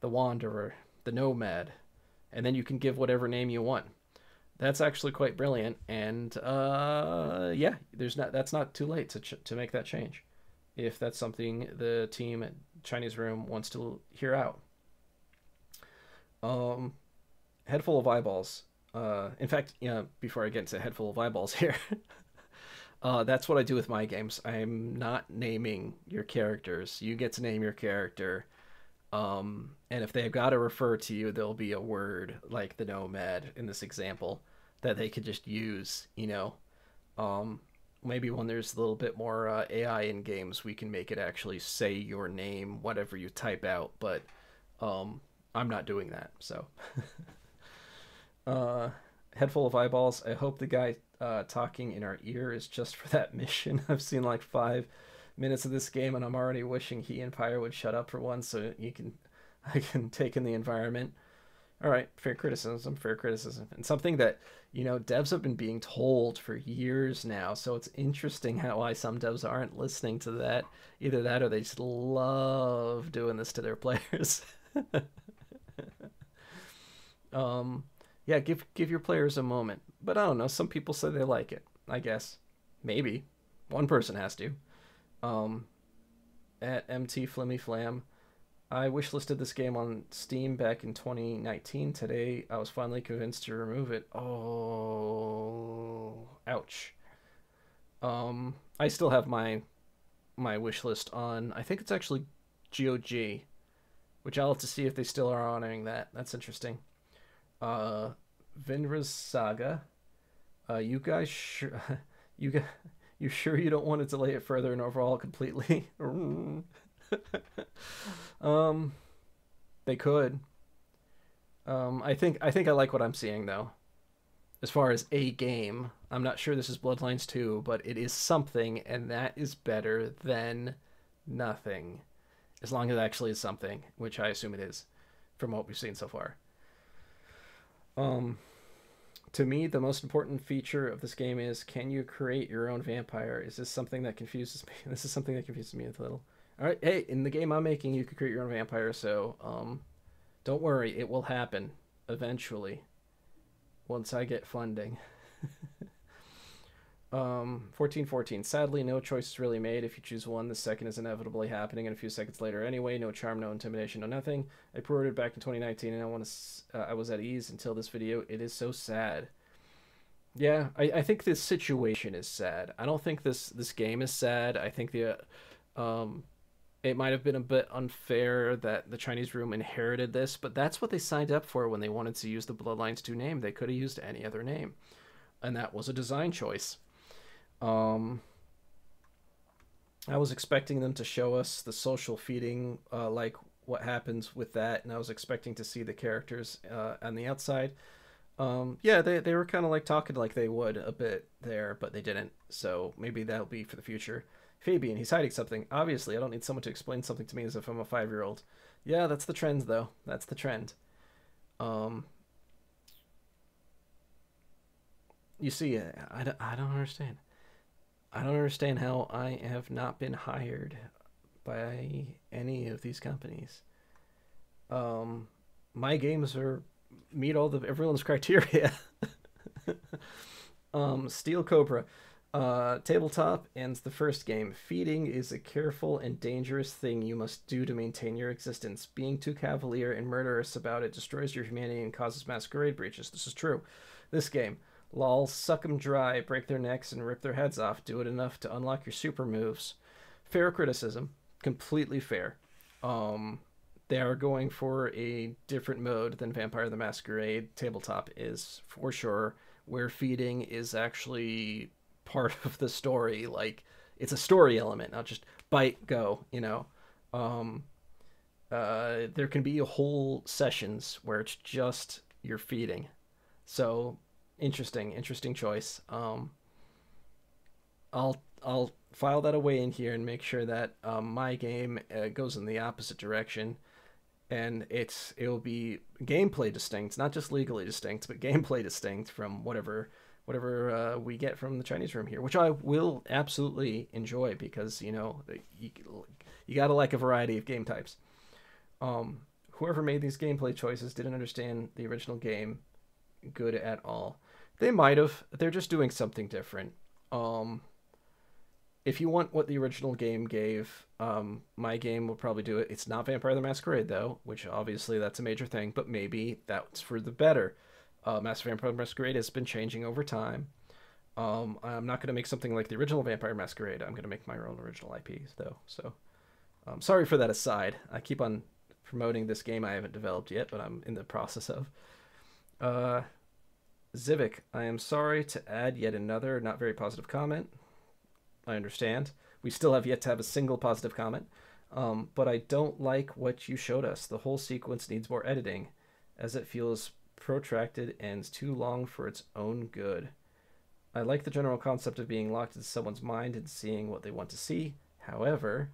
the Wanderer, the Nomad, and then you can give whatever name you want. That's actually quite brilliant, and yeah, that's not too late to make that change. if that's something the team at Chinese Room wants to hear out. Head full of eyeballs. In fact, before I get into head full of eyeballs here, that's what I do with my games. I'm not naming your characters. You get to name your character. And if they've got to refer to you, there'll be a word like the Nomad in this example that they could just use, maybe when there's a little bit more AI in games, we can make it actually say your name, whatever you type out, but I'm not doing that, so. Head full of eyeballs. I hope the guy talking in our ear is just for that mission. I've seen like 5 minutes of this game and I'm already wishing he and Pyre would shut up for once so I can take in the environment. All right, fair criticism, and something that devs have been being told for years now. So it's interesting how why some devs aren't listening to that. Either that or they just love doing this to their players. Yeah, give your players a moment. But I don't know. Some people say they like it. I guess maybe one person has to. At MT Flimmy Flam. I wishlisted this game on Steam back in 2019. Today, I was finally convinced to remove it. Oh, ouch. I still have my wishlist on. I think it's actually GOG, which I'll have to see if they still are honoring that. That's interesting. Vindra's Saga. You guys sure? You sure you don't want to delay it further and overhaul completely? They could. I think I like what I'm seeing though. As far as a game, I'm not sure this is Bloodlines 2, but it is something, and that is better than nothing. As long as it actually is something, which I assume it is, from what we've seen so far. To me, the most important feature of this game is, can you create your own vampire? Is this something that confuses me? This is something that confuses me a little. All right, hey, in the game I'm making, you could create your own vampire, so don't worry, it will happen eventually once I get funding. 1414. Sadly, no choice is really made. If you choose one, the second is inevitably happening in a few seconds later anyway. No charm, no intimidation, no nothing. I pre-ordered back in 2019, and I was at ease until this video. It is so sad. Yeah, I think this situation is sad. I don't think this game is sad. I think it might have been a bit unfair that the Chinese Room inherited this, but that's what they signed up for when they wanted to use the Bloodlines 2 name. They could have used any other name, and that was a design choice. I was expecting them to show us the social feeding, like what happens with that, and I was expecting to see the characters on the outside. Yeah, they were kind of like talking like they would a bit there, but they didn't, so maybe that'll be for the future. Fabian, he's hiding something. Obviously, I don't need someone to explain something to me as if I'm a 5-year-old. Yeah, that's the trend, though. That's the trend. You see, I don't understand. I don't understand how I have not been hired by any of these companies. My games meet all of everyone's criteria. Steel Cobra. Tabletop ends the first game. Feeding is a careful and dangerous thing you must do to maintain your existence. Being too cavalier and murderous about it destroys your humanity and causes masquerade breaches. This is true. This game. Lol, suck them dry, break their necks, and rip their heads off. Do it enough to unlock your super moves. Fair criticism. Completely fair. They are going for a different mode than Vampire the Masquerade. Tabletop is, for sure, where feeding is actually part of the story. Like, it's a story element, not just bite, go, there can be whole sessions where it's just you're feeding. So interesting choice. I'll file that away in here and make sure that my game goes in the opposite direction, and it'll be gameplay distinct, not just legally distinct, but gameplay distinct from whatever we get from the Chinese Room here, which I will absolutely enjoy because you gotta like a variety of game types. Whoever made these gameplay choices didn't understand the original game good at all. They might have. They're just doing something different. if you want what the original game gave, my game will probably do it. It's not Vampire the Masquerade though, which obviously that's a major thing, but maybe that's for the better. Vampire the Masquerade has been changing over time. I'm not going to make something like the original Vampire Masquerade. I'm going to make my own original IP though. So, sorry for that aside. I keep on promoting this game I haven't developed yet, but I'm in the process of. Zivik, I am sorry to add yet another not very positive comment. I understand. We still have yet to have a single positive comment. But I don't like what you showed us. The whole sequence needs more editing, as it feels protracted and too long for its own good. I like the general concept of being locked into someone's mind and seeing what they want to see. However,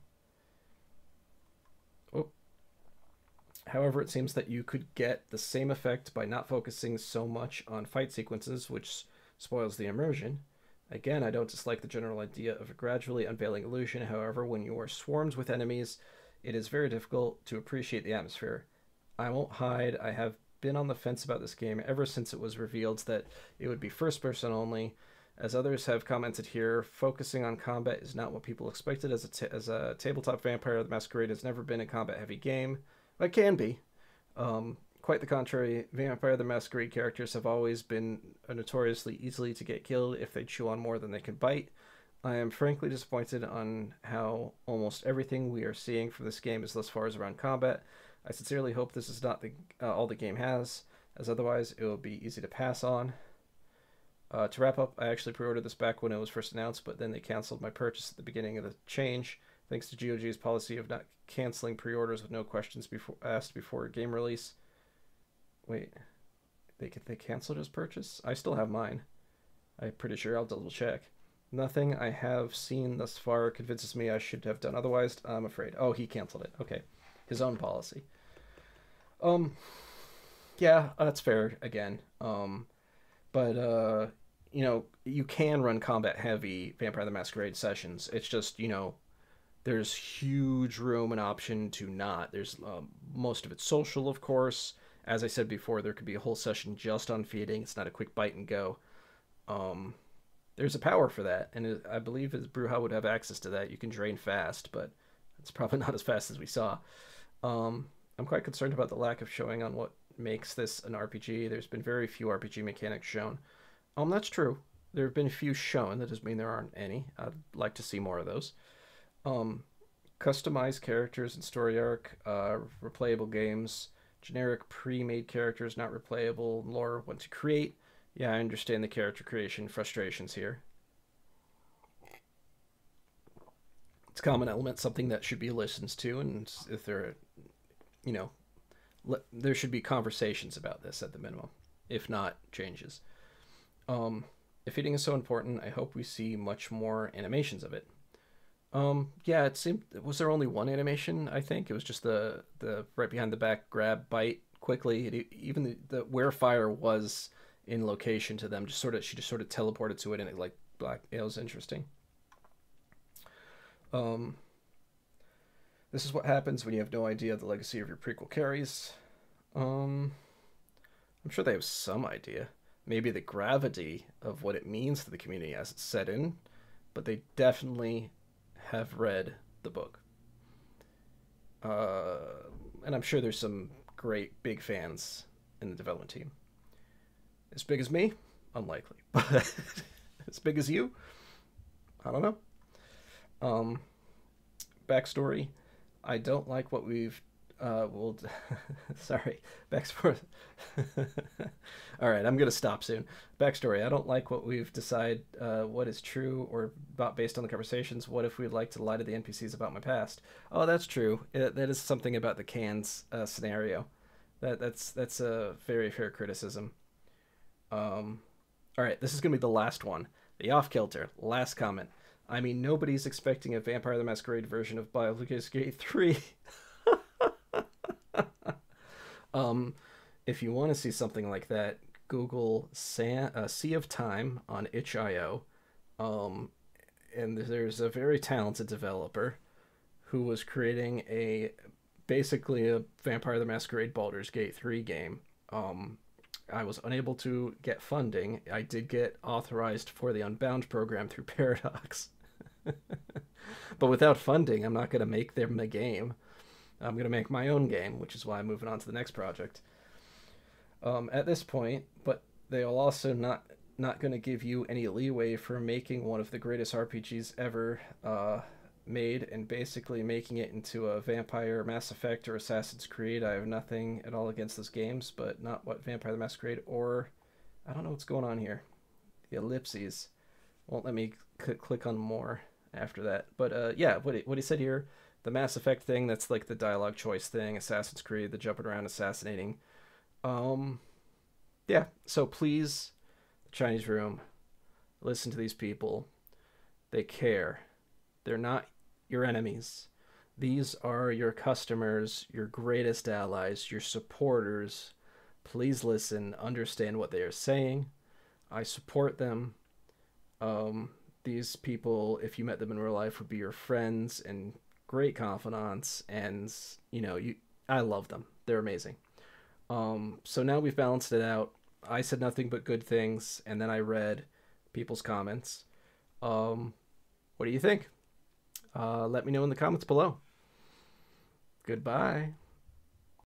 it seems that you could get the same effect by not focusing so much on fight sequences, which spoils the immersion. Again, I don't dislike the general idea of a gradually unveiling illusion. However, when you are swarmed with enemies, it is very difficult to appreciate the atmosphere. I won't hide, I have been on the fence about this game ever since it was revealed that it would be first person only. As others have commented here, focusing on combat is not what people expected. As a tabletop Vampire the Masquerade has never been a combat heavy game. It can be. Quite the contrary, Vampire the Masquerade characters have always been notoriously easily to get killed if they chew on more than they can bite. I am frankly disappointed on how almost everything we are seeing from this game is thus far is around combat. I sincerely hope this is not all the game has, as otherwise it will be easy to pass on. To wrap up, I actually pre-ordered this back when it was first announced, but then they canceled my purchase at the beginning of the change, thanks to GOG's policy of not canceling pre-orders with no questions asked before game release. Wait, they canceled his purchase? I still have mine. I'm pretty sure. I'll double check. Nothing I have seen thus far convinces me I should have done otherwise, I'm afraid. Oh, he canceled it. Okay. His own policy. Yeah, that's fair again. But you know, you can run combat heavy Vampire the Masquerade sessions. It's just, you know, there's huge room and option to not. There's most of it's social, of course. As I said before, there could be a whole session just on feeding. It's not a quick bite and go. There's a power for that, and I believe his Brewha would have access to that. You can drain fast, but it's probably not as fast as we saw. I'm quite concerned about the lack of showing on what makes this an RPG. There's been very few RPG mechanics shown. That's true. There have been a few shown. That doesn't mean there aren't any. I'd like to see more of those. Customized characters and story arc, replayable games, generic pre-made characters not replayable, lore what to create. Yeah, I understand the character creation frustrations here. It's a common element, something that should be listened to, and if there, you know, there should be conversations about this at the minimum, if not changes. If eating is so important, I hope we see much more animations of it. Yeah, it seemed, was there only one animation? I think it was just the right behind the back grab bite quickly. Even the where fire was in location to them, she just sort of teleported to it, and it like black. It was interesting. This is what happens when you have no idea the legacy of your prequel carries. I'm sure they have some idea. Maybe the gravity of what it means to the community as it's set in, but they definitely have read the book. And I'm sure there's some great big fans in the development team. As big as me? Unlikely. But as big as you? I don't know. Backstory. I don't like what we've sorry, backstory. All right, I'm gonna stop soon. Backstory. I don't like what we've decided what is true or about based on the conversations. What if we'd like to lie to the NPCs about my past? Oh, that's true. That is something about the cans scenario. That's a very fair criticism. All right, this is gonna be the last one. The off-kilter. Last comment. I mean, nobody's expecting a Vampire the Masquerade version of Baldur's Gate 3. If you want to see something like that, Google Sea of Time on itch.io. And there's a very talented developer who was creating basically a Vampire the Masquerade Baldur's Gate 3 game. I was unable to get funding. I did get authorized for the Unbound program through Paradox. But without funding, I'm not going to make them a game. I'm going to make my own game, which is why I'm moving on to the next project. At this point, but they'll also not going to give you any leeway for making one of the greatest RPGs ever made and basically making it into a Vampire Mass Effect or Assassin's Creed. I have nothing at all against those games, but not what Vampire the Masquerade or I don't know what's going on here. The ellipses won't let me click on more after that. But yeah, what he said here, the Mass Effect thing, that's like the dialogue choice thing, Assassin's Creed, the jumping around assassinating. Yeah, so please, the Chinese Room, listen to these people. They care. They're not your enemies. These are your customers, your greatest allies, your supporters. Please listen, understand what they are saying. I support them. These people, if you met them in real life, would be your friends and great confidants. And I love them. They're amazing. So now we've balanced it out. I said nothing but good things, and then I read people's comments. What do you think? Let me know in the comments below. Goodbye.